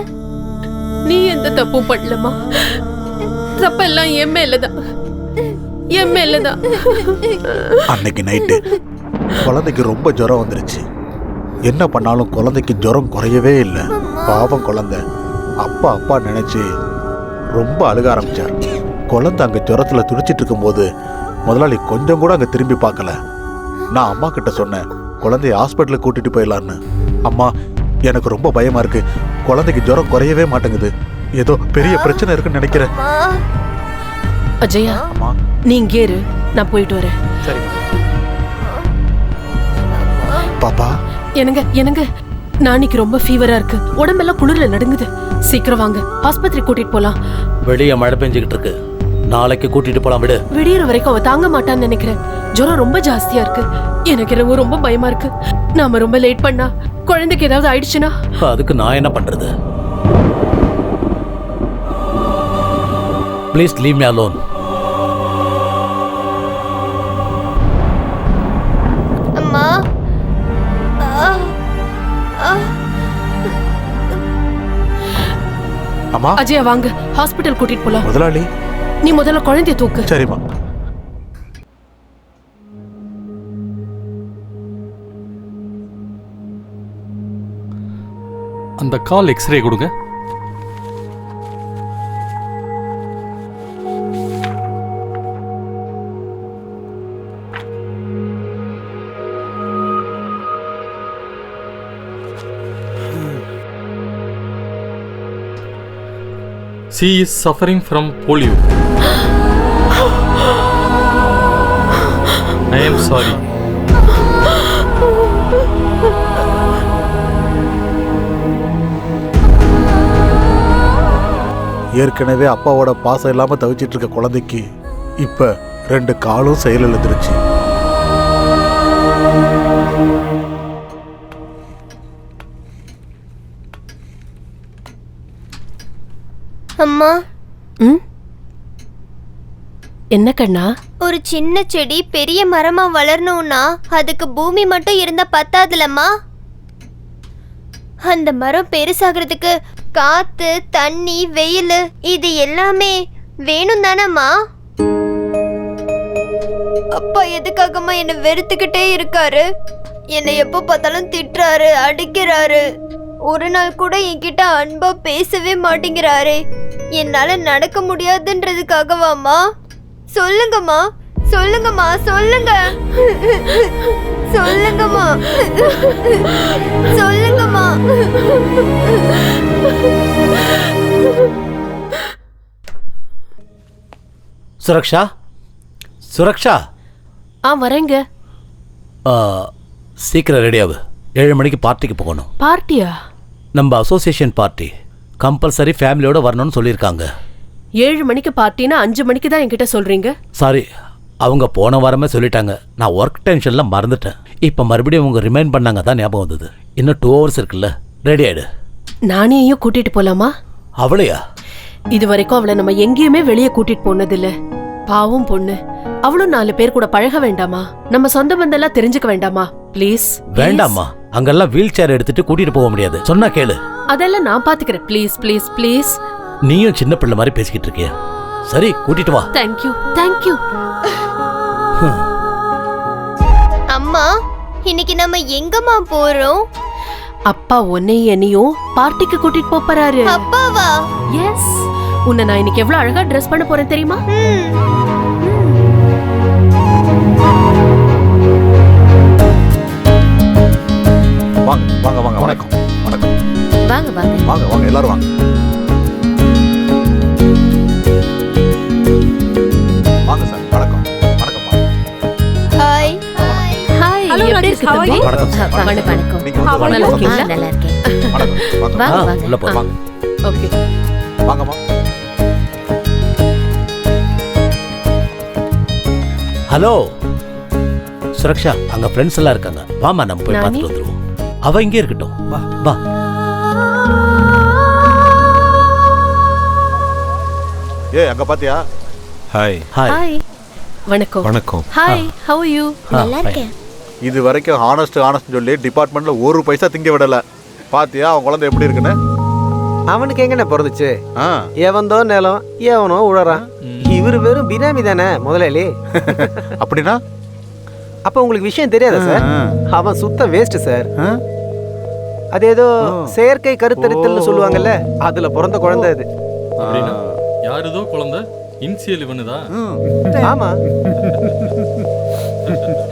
நீ எந்த தப்பும் பண்ணலமா. தப்பெல்லாம் என் மேலதான், என் மேலதான். அன்னைக்கு நைட்டு குழந்தைக்கு ரொம்ப ஜுரம் வந்துருச்சு. என்ன பண்ணாலும் குழந்தைக்கு ஜுரம் குறையவே இல்லை. பாவம் குழந்தை அப்பா அப்பா நினைச்சு ரொம்ப அழுக ஆரம்பிச்சார். குழந்தை அங்கே ஜுரத்தில் துடிச்சிட்டு இருக்கும்போது முதலாளி கொஞ்சம் கூட அங்கே திரும்பி பார்க்கல. நான் அம்மா கிட்ட சொன்னேன், குழந்தைய ஹாஸ்பிட்டலுக்கு கூட்டிட்டு போயிடலான்னு. அம்மா எனக்கு ரொம்ப பயமா இருக்கு, குழந்தைக்கு ஜுரம் குறையவே மாட்டேங்குது, ஏதோ பெரிய பிரச்சனை இருக்குன்னு நினைக்கிறேன். அஜயா, நீ இங்கே இரு, நான் போயிட்டு வரேன். சரி பாப்பா. எனக்கு நாளைக்கு ரொம்ப ஃபீவரா இருக்கு, உடம்பெல்லாம் குளிர்ல நடுங்குது. சீக்கிரம் வாங்க, ஆஸ்பத்திரி கூட்டிட்டு போலாம். வெளியே மழை பெஞ்சுக்கிட்டு இருக்கு, நாளைக்கு கூட்டிட்டு போலாம். விடு. விடியற வரைக்கும் அவ தாங்க மாட்டான்னு நினைக்கிறேன். ஜுரம் ரொம்ப ஜாஸ்தியா இருக்கு. எனக்கு என்னவோ ரொம்ப பயமா இருக்கு. நாம ரொம்ப லேட் பண்ணா குழந்தைக்கு ஏதாவது ஆயிடுச்சுன்னா அதுக்கு நான் என்ன பண்றது? Please leave me alone. அம்மா அம்மா. அஜயா வாங்க, ஹாஸ்பிட்டல் கூட்டிட்டு போலாம். முதலாளி நீ முதல்ல குழந்தைய தூக்கு. சரிம்மா. அந்த கால் எக்ஸ்ரே கொடுங்க. She is suffering from polio. I am sorry. ஏற்கனவே அப்பாவோட பாசம் இல்லாம தவிச்சிட்டு இருக்க குழந்தைக்கு இப்ப 2 காலும் செயலிழந்துருச்சு. அம்மா. என்ன கண்ணா? ஒரு சின்ன செடி பெரிய மரமா வளரணும்னா அதுக்கு பூமி மட்டும் இருந்தா பத்தாதுலம்மா. அந்த மரம் பெருசாகிறதுக்கு காத்து, தண்ணி, வெயில் இது எல்லாமே வேணும் தானம்மா? அப்பா எதுக்காகம்மா என்ன வெறுத்துக்கிட்டே இருக்காரு? என்னை எப்போ பார்த்தாலும் திட்டுறாரு, அடிக்கிறாரு. ஒரு நாள் கூட என்கிட்ட அன்பா பேசவே மாட்டேங்கிறாரே. என்னால நடக்க முடியாதுன்றதுக்காகவாம்மா? சொல்லுங்கம்மா, சொல்லுங்கம்மா, சொல்லுங்க, சொல்லுங்கம்மா, சொல்லுங்கம்மா. சுரக்ஷா, சுரக்ஷா. வரேங்க. சீக்கிரம் ரெடியாவு, 7 மணிக்கு பார்ட்டிக்கு போகணும். பார்ட்டியா? நம்ம அசோசியேஷன் பார்ட்டி, கம்பல்சரி ஃபேமிலியோட வரணும்னு சொல்லியிருக்காங்க. 7 மணிக்கு பார்ட்டினா 5 மணிக்கு தான் என்கிட்ட சொல்றீங்க? சாரி, அவங்க போன வாரமே சொல்லிட்டாங்க. நான் ஒர்க் டென்ஷன்ல மறந்துட்டேன். இப்போ மறுபடியும் அவங்க ரிமைண்ட் பண்ணாங்க, தான் ஞாபகம் வந்தது. இன்னும் 2 hours இருக்குல்ல, ரெடி ஆயிடு. நானேயும் கூட்டிட்டு போலாமா? அவளையா? இது வரைக்கும் அவளை நம்ம எங்கேயுமே வெளியே கூட்டிட்டு போனதில்ல. பாவம் பொண்ணு, அவளும் 4 பேர் கூட பழக வேண்டாமா? நம்ம சொந்த பந்தெல்லாம் தெரிஞ்சுக்க வேண்டாமா? ப்ளீஸ். வேண்டாமா, அங்கெல்லாம் வீல் சேர் எடுத்துட்டு கூட்டிட்டு போக முடியாது. சொன்னா கேளு. அதெல்லாம் நான் பாத்துக்கிறேன். Please please please. நீயும் சின்ன பிள்ளை மாதிரி பேசிக்கிட்டு இருக்கிய. சரி, கூட்டிட்டு வா. Thank you thank you. அம்மா, இன்னைக்கு நம்ம எங்கம்மா போறோம்? அப்பா உன்னையும் என்னையும் பார்ட்டிக்கு கூட்டிட்டு போறாரு. அப்பாவா? எஸ். உன்னை நான் இன்னைக்கு எவ்வளவு அழகா ட்ரெஸ் பண்ண போறேன் தெரியுமா? வாங்க வாங்க வாங்க. வணக்கம் வணக்கம். வாங்க வாங்க வாங்க வாங்க, எல்லாரும் வாங்க. வாங்க சார். வணக்கம் வணக்கம். ஹாய். ஹாய். ஹலோ எப்படி இருக்கு தம்பி? வணக்கம். நீங்க வந்து நல்லா இருக்கீங்களா? நல்லா இருக்கேன். வணக்கம். வாங்க. வாங்க வாங்க உள்ள போ வாங்க. ஓகே. வாங்கம்மா. ஹலோ சுரக்ஷா, அங்க ஃப்ரெண்ட்ஸ் எல்லாம் இருக்காங்க. வாமா நம்ம போய் நானி? பார்த்துட்டு வந்துருவோம். அவ இங்கே இருக்கட்டும். வா வா. அங்க பாத்தியா? ஹாய். ஹாய். ஹாய். வணக்கம். வணக்கம். Hi, how are you? நல்லா இருக்கேன். இது வரைக்கும் ஹானஸ்ட் சொல்லி டிபார்ட்மெண்ட்ல ஒரு பைசா திங்க விடல. பாத்தியா அவன் குழந்தை எப்படி இருக்குன்னு? அவனுக்கு எங்கண்ணே பிறந்துச்சு? ஆ. எவன்தோ நிலம் எவனோ உழறான். இவரு வெறும் பினாமி தானே முதலாளி. அப்படின்னா அப்ப உங்களுக்கு விஷயம் தெரியாதா சார்? அவன் சுத்த வேஸ்ட் சார். அது ஏதோ செயற்கை கருத்தரித்தல்னு சொல்லுவாங்கல்ல, அதுல பிறந்த குழந்தை அது. அப்படின்னா யாருதோ குழந்தை இன்சியல் இவனுதா? ஆமா.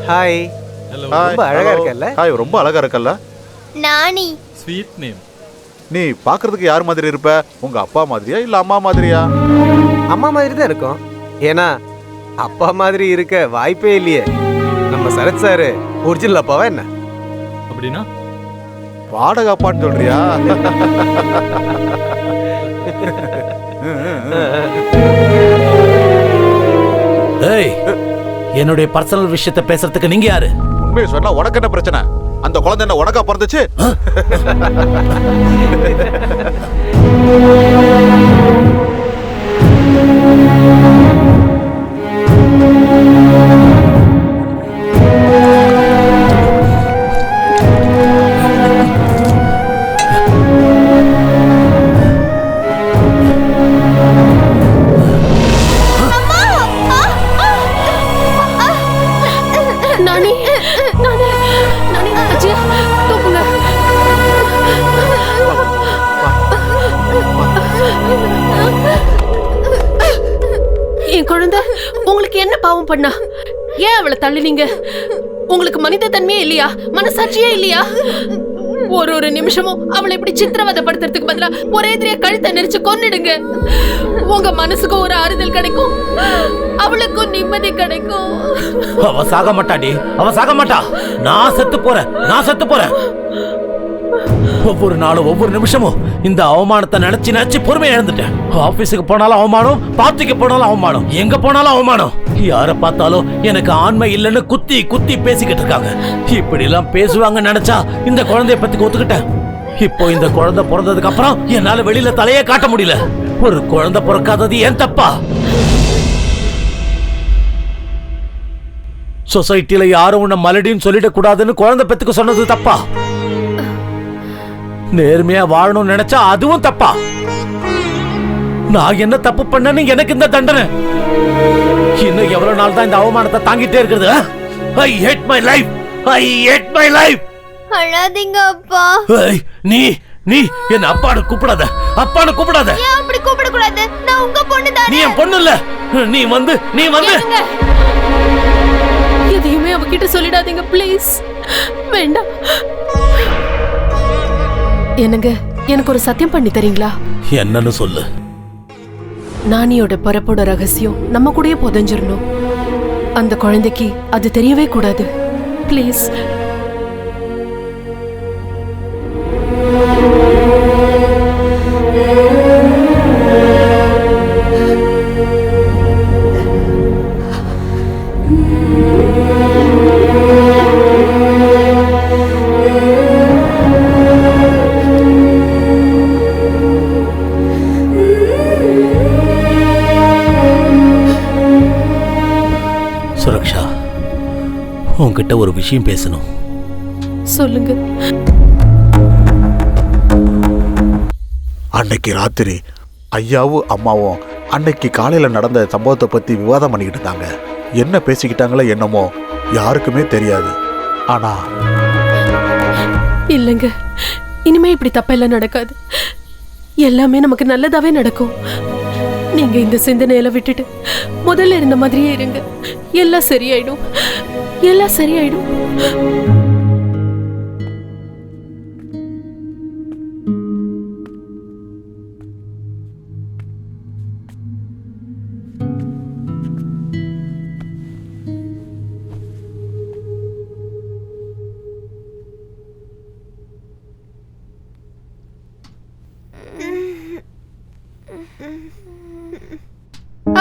ஹாய். ரொம்ப அழகா இருக்கல்ல? ஹாய், ரொம்ப அழகா இருக்கல்ல? நானி. Sweet name. நீ பாக்குறதுக்கு யார் மாதிரி இருப்ப? உங்க அப்பா மாதிரியா இல்ல அம்மா மாதிரியா? அம்மா மாதிரி தான் இருக்கும். ஏன்னா அப்பா மாதிரி இருக்க வாய்ப்பே இல்லையே. நம்ம சரத் சார் ஒரிஜினல் அப்பாவா என்ன? அப்படின்னா வாடகை அப்பான்னு சொல்றியா? ஏய், என்னுடைய பர்சனல் விஷயத்தை பேசுறதுக்கு நீங்க யாரு? உண்மையை சொன்னா உனக்கு என்ன பிரச்சனை? அந்த குழந்தை என்ன உனக்கா பிறந்துச்சு? நானி, நானி, நானி, அஜய், தூக்குங்க. என் குழந்தை உங்களுக்கு என்ன பாவம் பண்ணா? ஏன் அவளை தள்ளினீங்க? உங்களுக்கு மனித தன்மையே இல்லையா? மனசாட்சியே இல்லையா? ஒரு நிமிஷமும் அவளை இப்படி சித்திரவதைப்படுத்துறதுக்கு பதிலா ஒரே எதிரியா கழுத்தை நெரிச்சு கொன்னிடுங்க. உங்க மனசுக்கு ஒரு ஆறுதல் கிடைக்கும், அவளுக்கும் நிம்மதி கிடைக்கும். அவ சாக மாட்டாடி, அவ சாக மாட்டா. நான் செத்து போறேன். ஒவ்வொரு நாளும் ஒவ்வொரு நிமிஷமும் இந்த அவமானத்தை நினைச்சு பொறுமையை இழந்துட்டேன். ஆபீஸுக்கு போனாலும் அவமானம், பார்ட்டிக்கு போனாலும் அவமானம், எங்க போனாலும் அவமானம். யார பார்த்தாலும் எனக்கு ஆண்மை இல்லைன்னு குத்தி பேசிக்கிட்டு இருக்காங்க. இப்படி எல்லாம் பேசுவாங்கன்னு நினைச்சா இந்த குழந்தைய பத்தி ஒத்துக்கிட்டேன். இப்போ இந்த குழந்தை பிறந்ததுக்கு அப்புறம் என்னால வெளியில தலையே காட்ட முடியல. ஒரு குழந்தை பிறக்காதது ஏன் தப்பா? சொசைட்டில யாரும் உன்னை மலடின்னு சொல்லிட கூடாதுன்னு குழந்தை பெத்துக்கு சொன்னது தப்பா? நேர்மையா வாழணும்னு நினைச்சா அதுவும் தப்பா? நான் என்ன தப்பு பண்ணேன்னு எனக்கு இந்த தண்டனை? இன்னும் எவ்வளவு நாள் தான் இந்த அவமானத்தை தாங்கிட்டே இருக்கிறது? I hate my life. அழாதீங்க அப்பா. நீ என்ன அப்பான்னு கூப்பிடாத. ஏன் அப்படி கூப்பிட கூடாது? நான் உங்க பொண்ணு தானே. நீ என் பொண்ணு இல்ல. நீ வந்து எதையுமே அவகிட்ட சொல்லிடாதீங்க ப்ளீஸ். வேண்டாம். என்னங்க, எனக்கு ஒரு சத்தியம் பண்ணி தரீங்களா? என்னன்னு சொல்லு. நானியோட பிறப்போட ரகசியம் நம்ம கூடயே புதைஞ்சிரணும். அந்த குழந்தைக்கு அது தெரியவே கூடாது. ப்ளீஸ். சுரக்ஷா, உன்கிட்ட ஒரு விஷயம் பேசணும். சொல்லுங்க. அன்னைக்கு ராத்திரி ஐயாவும் அம்மாவும் அன்னைக்கு காலையில நடந்த சம்பவத்தை பத்தி விவாதம் பண்ணிக்கிட்டு இருந்தாங்க. என்ன பேசிக்கிட்டாங்களோ என்னமோ யாருக்குமே தெரியாது. ஆனா இல்லைங்க, இனிமே இப்படி தப்பெல்லாம் நடக்காது. எல்லாமே நமக்கு நல்லதாவே நடக்கும். நீங்க இந்த சிந்தனையில விட்டுட்டு முதல்ல இருந்த மாதிரியே இருங்க. எல்லாம் சரியாயிடும்.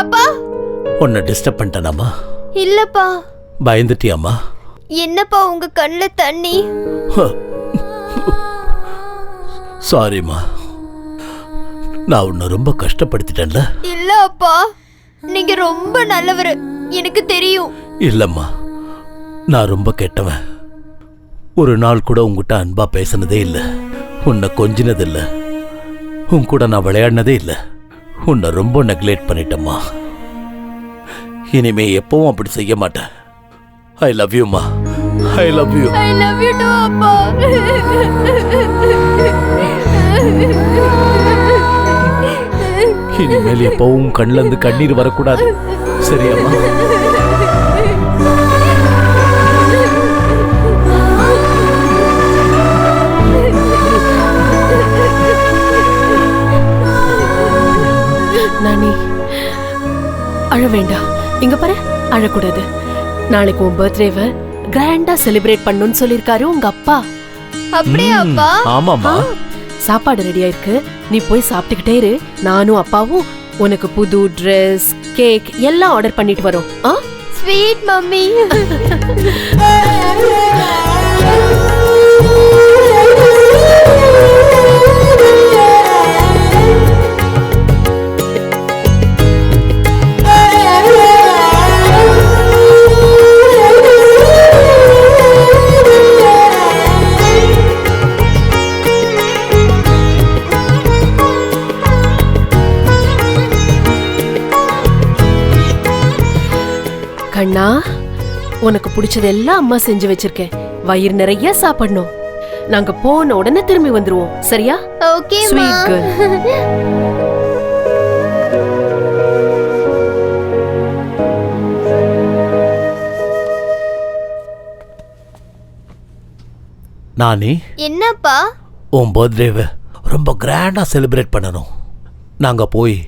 அப்பா உன்னை டிஸ்டர்ப் பண்ணிட்டேனாமா? இல்லப்பா. பயந்துட்டியாமா? என்னப்பா உங்க கண்ணுல தண்ணி? சாரிம்மா, நான் உன்னை ரொம்ப கஷ்டப்படுத்திட்டேன்ல. இல்ல அப்பா, நீங்க ரொம்ப நல்லவரு, எனக்கு தெரியும். இல்லம்மா, நான் ரொம்ப கெட்டவன். ஒரு நாள் கூட உங்ககிட்ட அன்பா பேசினதே இல்லை, உன்னை கொஞ்சினது இல்லை, உன் கூட நான் விளையாடினதே இல்லை. உன்னை ரொம்ப நெக்லெக்ட் பண்ணிட்டேம்மா. இனிமே எப்பவும் அப்படி செய்ய மாட்டேன். ஐ லவ் யூமா. I love you. I love you too அப்பா. இனிமேல் எப்பவும் கண்ணுல இருந்து கண்ணீர் வரக்கூடாது, சரியாம்மா? நானி, அழ வேண்டாம். இங்க பாரு, அழக்கூடாது. நாளைக்கு உன் பர்த்டேவை கிராண்டா செலிப்ரேட் பண்ணணும்னு சொல்லிருக்காரு உங்க அப்பா. அப்படியே அப்பா? ஆமாமா. சாப்பாடு ரெடியா இருக்கு, நீ போய் சாப்பிட்டுக்கிட்டே இரு. நானும் அப்பாவும் உனக்கு புது ட்ரெஸ், கேக் எல்லாம் ஆர்டர் பண்ணிட்டு வரோம். Sweet mummy. கண்ணா, உனக்கு பிடிச்சதெல்லாம் அம்மா செஞ்சு வச்சிருக்கேன். வயிறு நிறைய சாப்பிடணும். நாங்க போன உடனே திரும்பி வந்துருவோம், சரியா? Okay sweet girl. நானி, என்னப்பா? உன் பர்த்டேவை ரொம்ப கிராண்டா செலிப்ரேட் பண்ணணும். நாங்க போய்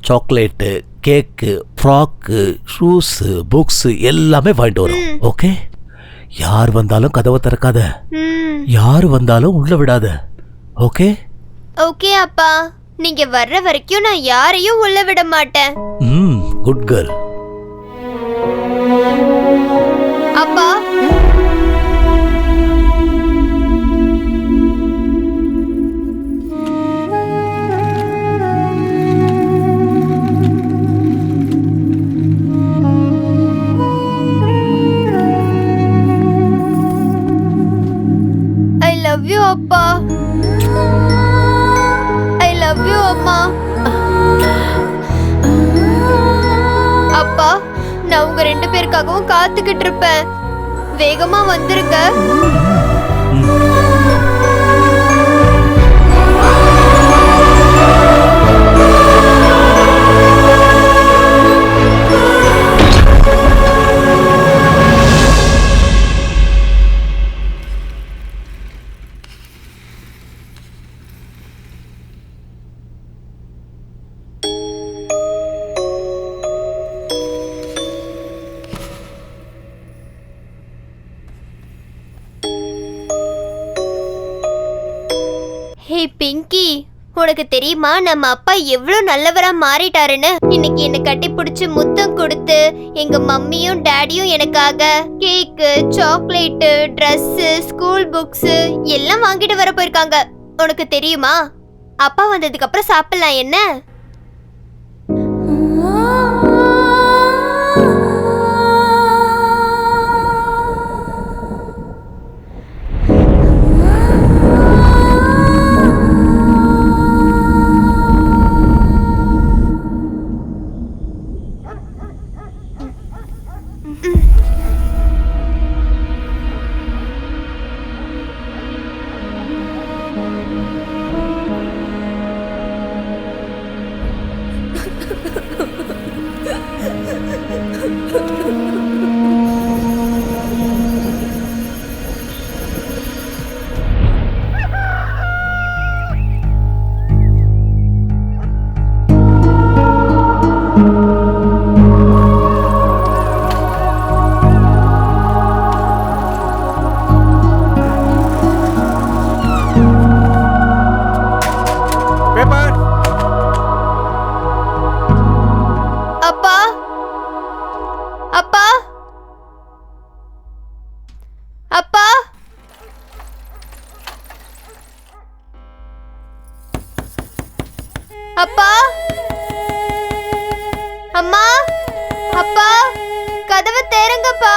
சாக்லேட்டு, கேக்கு, ஃப்ராக்கு, ஷூஸு, புக்ஸு எல்லாமே வாங்கிட்டு வரோம். ஓகே? யார் வந்தாலும் கதவை திறக்காத, யார் வந்தாலும் உள்ள விடாத. ஓகே? ஓகே அப்பா, நீங்க வர்ற வரைக்கும் நான் யாரையும் உள்ள விட மாட்டேன். Good girl. அப்பா, love you அப்பா. I love you அம்மா. அப்பா, நான் உங்க ரெண்டு பேருக்காகவும் காத்துக்கிட்டு இருப்பேன். வேகமா வந்துருங்க. ஹே பிங்கி, உனக்கு தெரியுமா நம்ம அப்பா எவ்வளவு நல்லவரா மாறிட்டாருன்னு? இன்னைக்கு என்ன கட்டி பிடிச்சு முத்தம் கொடுத்து எங்க மம்மியும் டாடியும் எனக்காக கேக்கு, சாக்லேட்டு, ட்ரெஸ், ஸ்கூல் புக்ஸ் எல்லாம் வாங்கிட்டு வர போயிருக்காங்க. உனக்கு தெரியுமா? அப்பா வந்ததுக்கு அப்புறம் சாப்பிடலாம் என்ன? அப்பா, அம்மா, அப்பா, கதவை திறங்கப்பா.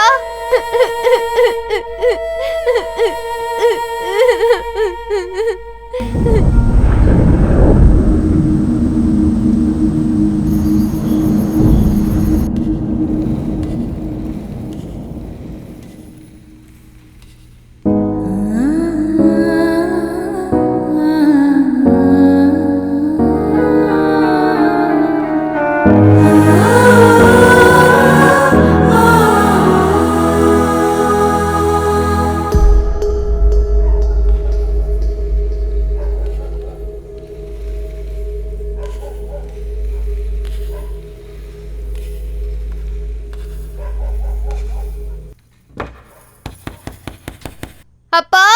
அப்பா,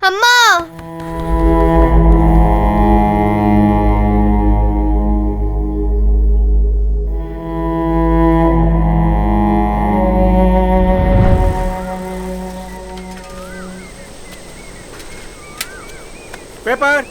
அம்மா, பேப்பர்.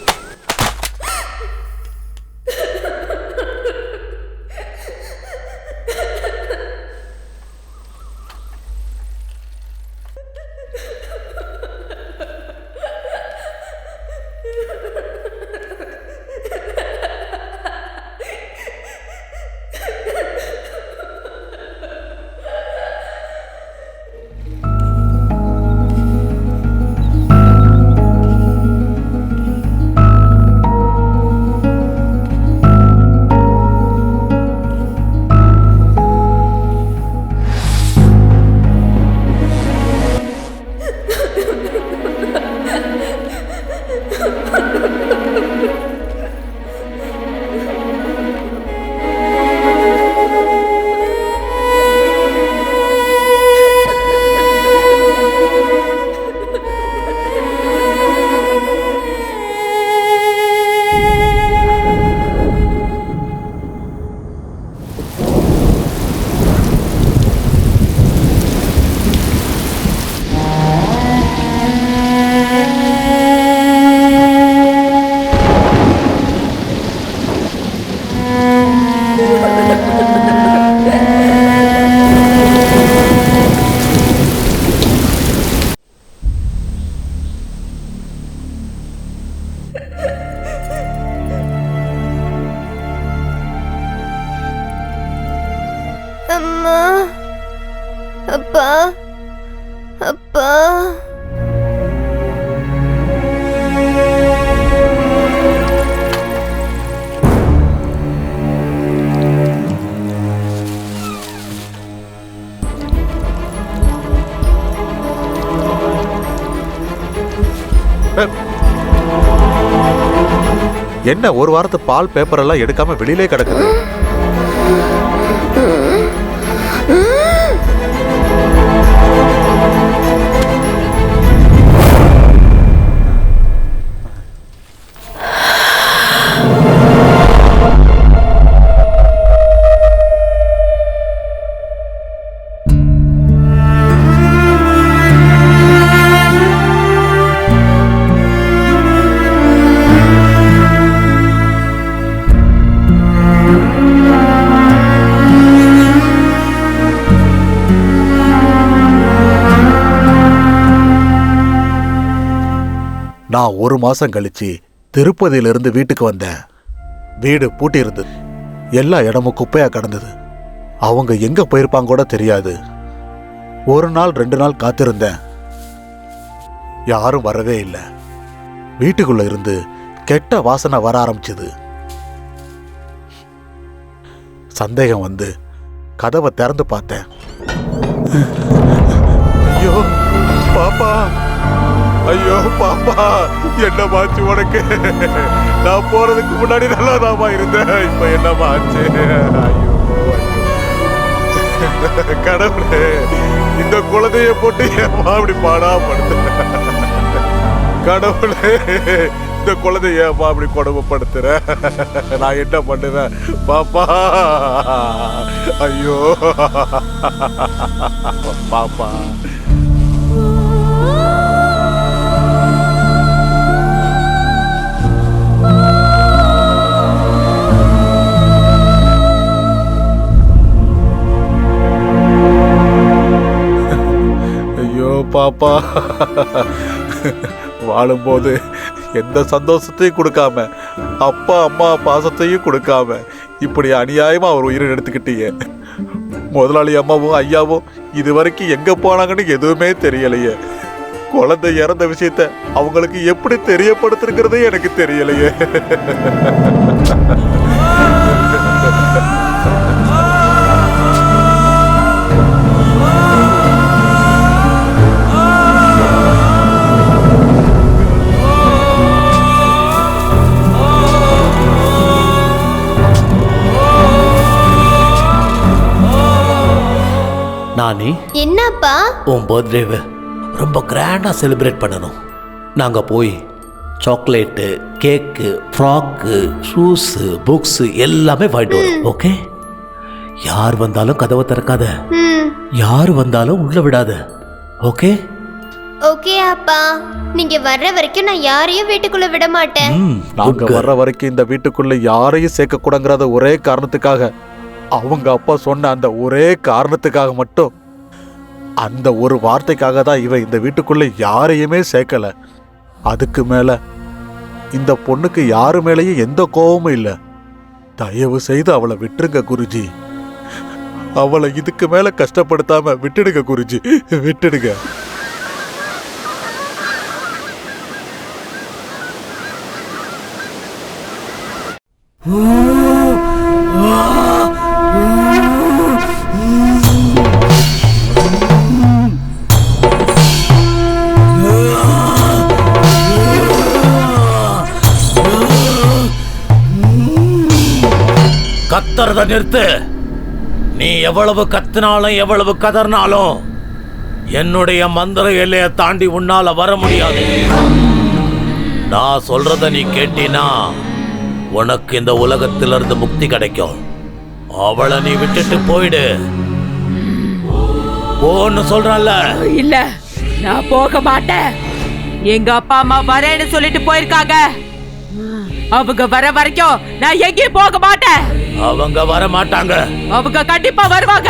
அம்மா, அப்பா, அப்பா. என்ன ஒரு வாரத்து பால் பேப்பர் எல்லாம் எடுக்காம வெளியிலே கிடக்குது? நான் ஒரு மாசம் கழிச்சு திருப்பதியிலிருந்து வீட்டுக்கு வந்தேன். வீடு பூட்டி இருந்தது. எல்லா இடமும் குப்பையா கிடந்தது. அவங்க எங்க போயிருப்பாங்க கூட தெரியாது. ஒரு நாள் 2 நாள் காத்திருந்தேன். யாரும் வரவே இல்லை. வீட்டுக்குள்ள இருந்து கெட்ட வாசனை வர ஆரம்பிச்சது. சந்தேகம் வந்து கதவை திறந்து பார்த்தேன். ஐயோ பாப்பா, ஐயோ பாப்பா, என்னமாச்சு உனக்கு? நான் போறதுக்கு முன்னாடி நல்லாதாமா இருந்தேன். இப்ப என்னமாச்சு? கடவுளே, இந்த குழந்தைய போட்டு ஏமா அப்படி பாடா படுத்து? கடவுளே, இந்த குழந்தைய ஏமா அப்படி கொடுமைப்படுத்துற? நான் என்ன பண்ணுவேன் பாப்பா? ஐயோ பாப்பா. ஆமாப்பா. வாழும்போது எந்த சந்தோஷத்தையும் கொடுக்காம, அப்பா அம்மா பாசத்தையும் கொடுக்காம, இப்படி அநியாயமா அவர் உயிரை எடுத்துக்கிட்டீங்க. முதலாளி அம்மாவும் ஐயாவும் இது வரைக்கும் எங்க போனாங்கன்னு எதுவுமே தெரியலையே. குழந்தை இறந்த விஷயத்த அவங்களுக்கு எப்படி தெரியப்படுத்துறதே எனக்கு தெரியலையே. நானி, என்னப்பா? உன் பர்த்டேவை ரொம்ப கிராண்டா செலிப்ரேட் பண்ணணும். நாங்க போய் சாக்லேட்டு, கேக்கு, ஃப்ராக்கு, ஷூஸு, புக்ஸு எல்லாமே வாங்கிட்டு வரோம். ஓகே? யார் வந்தாலும் கதவை திறக்காத, யார் வந்தாலும் உள்ள விடாத. ஓகே? ஓகே அப்பா. நீங்க வர்ற வரைக்கும் நான் யாரையும் வீட்டுக்குள்ள விட மாட்டேன். நாங்க வர்ற வரைக்கும் இந்த வீட்டுக்குள்ள யாரையும் சேர்க்க கூடாங்கிறத ஒரே காரணத்துக்காக, அவங்க அப்பா சொன்ன அந்த ஒரே காரணத்துக்காக மட்டும், அந்த ஒரு வார்த்தைக்காக தான் இவன் இந்த வீட்டுக்குள்ள யாரையுமே சேர்க்கல. அதுக்கு மேல இந்த பொண்ணுக்கு யாரு மேலேயும் எந்த கோபமும் இல்லை. தயவு செய்து அவளை விட்டுருங்க குருஜி. அவளை இதுக்கு மேல கஷ்டப்படுத்தாம விட்டுடுங்க குருஜி, விட்டுடுங்க. கத்துறத நிறுத்து. நீ எவ்வளவு கத்தினாலும் எவ்வளவு கதறினாலும் என்னுடைய மந்திர எல்லையை தாண்டி உன்னால வர முடியாது. நான் சொல்றத நீ கேட்டினா உனக்கு இந்த உலகத்திலிருந்து முக்தி கிடைக்கும். அவளை நீ விட்டுட்டு போயிடு. போன்னு சொல்றல. இல்ல, நான் போக மாட்டேன். எங்க அப்பா அம்மா வரேன்னு சொல்லிட்டு போயிருக்காங்க. அவங்க வர வரைக்கும் நான் எங்கேயும் போக மாட்டேன். அவங்க வர மாட்டாங்க. அவங்க கண்டிப்பா வருவாங்க.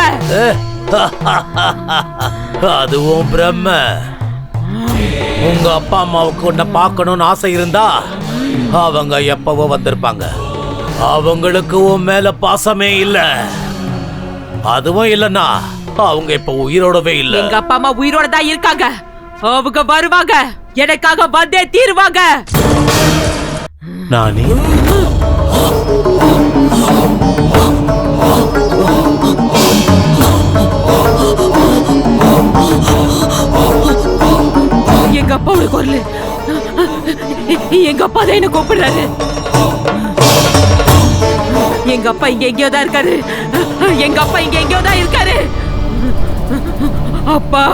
அதுவும் பிரம்ம. உங்க அப்பா அம்மாவுக்கு உன்னை பார்க்கணும்னு ஆசை இருந்தா அவங்க எப்பவோ வந்திருப்பாங்க. அவங்களுக்கு உன் மேல பாசமே இல்ல. அதுவும் இல்லன்னா அவங்க இப்ப உயிரோடவே இல்ல. எங்க அப்பா அம்மா உயிரோட தான் இருக்காங்க. அவங்க வருவாங்க, எனக்காக வந்தே தீருவாங்க. நானி, எங்க அப்பாவோட குரல். எங்க அப்பா தான் என்ன கூப்பிடுறாரு. எங்க அப்பா இங்க எங்கேயோ தான் இருக்காரு. எங்க அப்பா இங்க எங்கேயோ தான் இருக்காரு. அப்பா,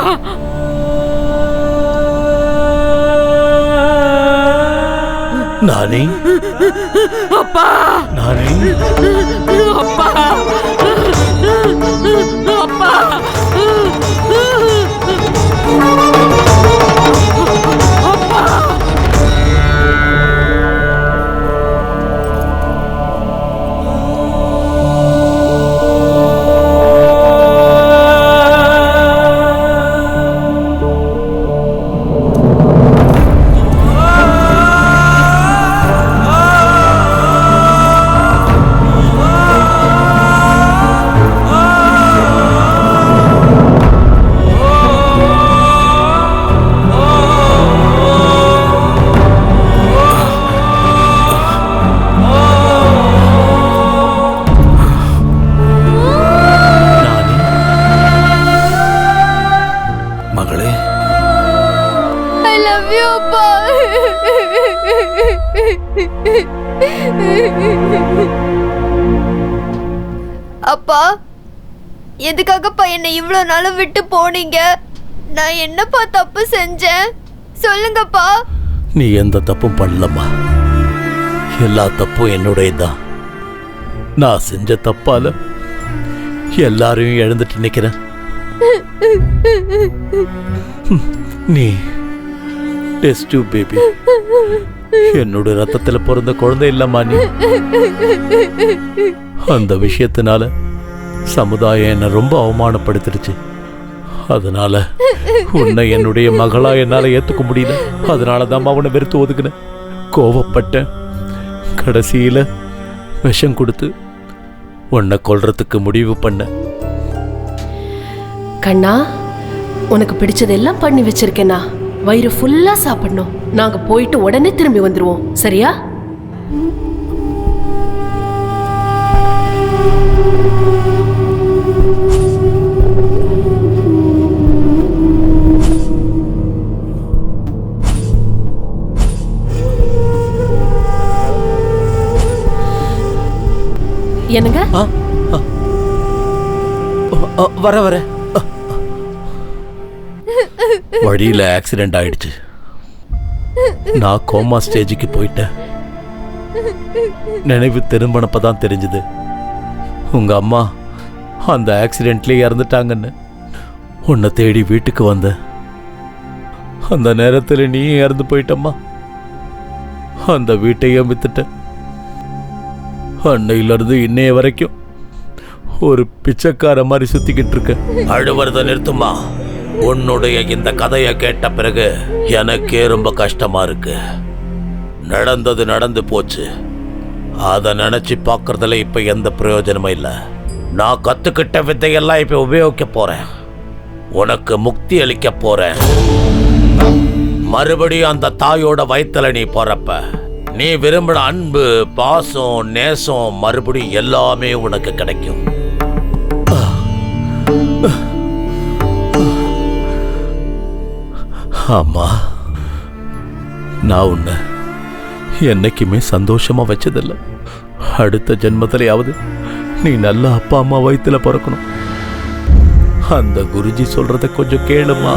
நானி, அப்பா, நானி, அப்பா, அப்பா. அப்பா, எதுக்காகப்பா என்னை இவ்வளோ நாளும் விட்டு போனீங்க? நான் என்னப்பா தப்பு செஞ்சேன்? சொல்லுங்கப்பா. நீ எந்த தப்பும் பண்ணலம்மா. எல்லா தப்பும் என்னுடையதான். நான் செஞ்ச தப்பால எல்லாரையும் இழந்துட்டு நிக்கிறேன். நீ டெஸ்ட் டியூப் பேபி. என்னோட ரத்தத்துல பிறந்த குழந்தை இல்லம்மா நீ. அந்த விஷயத்தினால சமுதாயம் என்னை ரொம்ப அவமானப்படுத்திடுச்சு. அதனால உன்னை என்னுடைய மகளா என்னால ஏத்துக்க முடியல. அதனாலதான் அவனை வெறுத்து ஒதுக்குனேன், கோவப்பட்டேன். கடைசியில விஷம் கொடுத்து உன்னை கொல்றதுக்கு முடிவு பண்ண. கண்ணா, உனக்கு பிடிச்சதெல்லாம் பண்ணி வச்சிருக்கேனா. வயிறு ஃபுல்லா சாப்பிடணும். நாங்க போயிட்டு உடனே திரும்பி வந்துருவோம், சரியா? என்னங்க? வர வழியில ஆக்சிடென்ட் ஆயிடுச்சு. நான் கோமா ஸ்டேஜுக்கு போயிட்டேன். நினைவு திரும்பினப்பதான் தெரிஞ்சது உங்க அம்மா அந்த ஆக்சிடென்ட்லயே இறந்துட்டாங்கன்னு. உன்னை தேடி வீட்டுக்கு வந்த அந்த நேரத்தில் நீ இறந்து போயிட்டம்மா. அந்த வீட்டையே வித்துட்ட. அன்னையிலிருந்து இன்னைய வரைக்கும் ஒரு பிச்சைக்கார மாதிரி சுத்திக்கிட்டு இருக்க. அழுவறத நிறுத்துமா. உன்னுடைய இந்த கதையை கேட்ட பிறகு எனக்கே ரொம்ப கஷ்டமா இருக்கு. நடந்தது நடந்து போச்சு. அதை நினைச்சு பார்க்கறதுல இப்ப எந்த பிரயோஜனமும் இல்லை. நான் கத்துக்கிட்ட வித்தையெல்லாம் இப்ப உபயோகிக்க போறேன். உனக்கு முக்தி அளிக்க போறேன். மறுபடியும் அந்த தாயோட வயித்துல நீ போறப்ப நீ விரும்பின அன்பு, பாசம், நேசம் மறுபடியும் எல்லாமே உனக்கு கிடைக்கும். ஆமா, நான் உன்னை என்னைக்குமே சந்தோஷமா வச்சதில்ல. அடுத்த ஜென்மத்திலேயாவது நீ நல்ல அப்பா அம்மா வயித்துல பிறக்கணும். அந்த குருஜி சொல்றத கொஞ்சம் கேளுமா.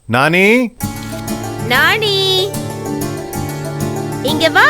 நானி, நானி, இங்க வா.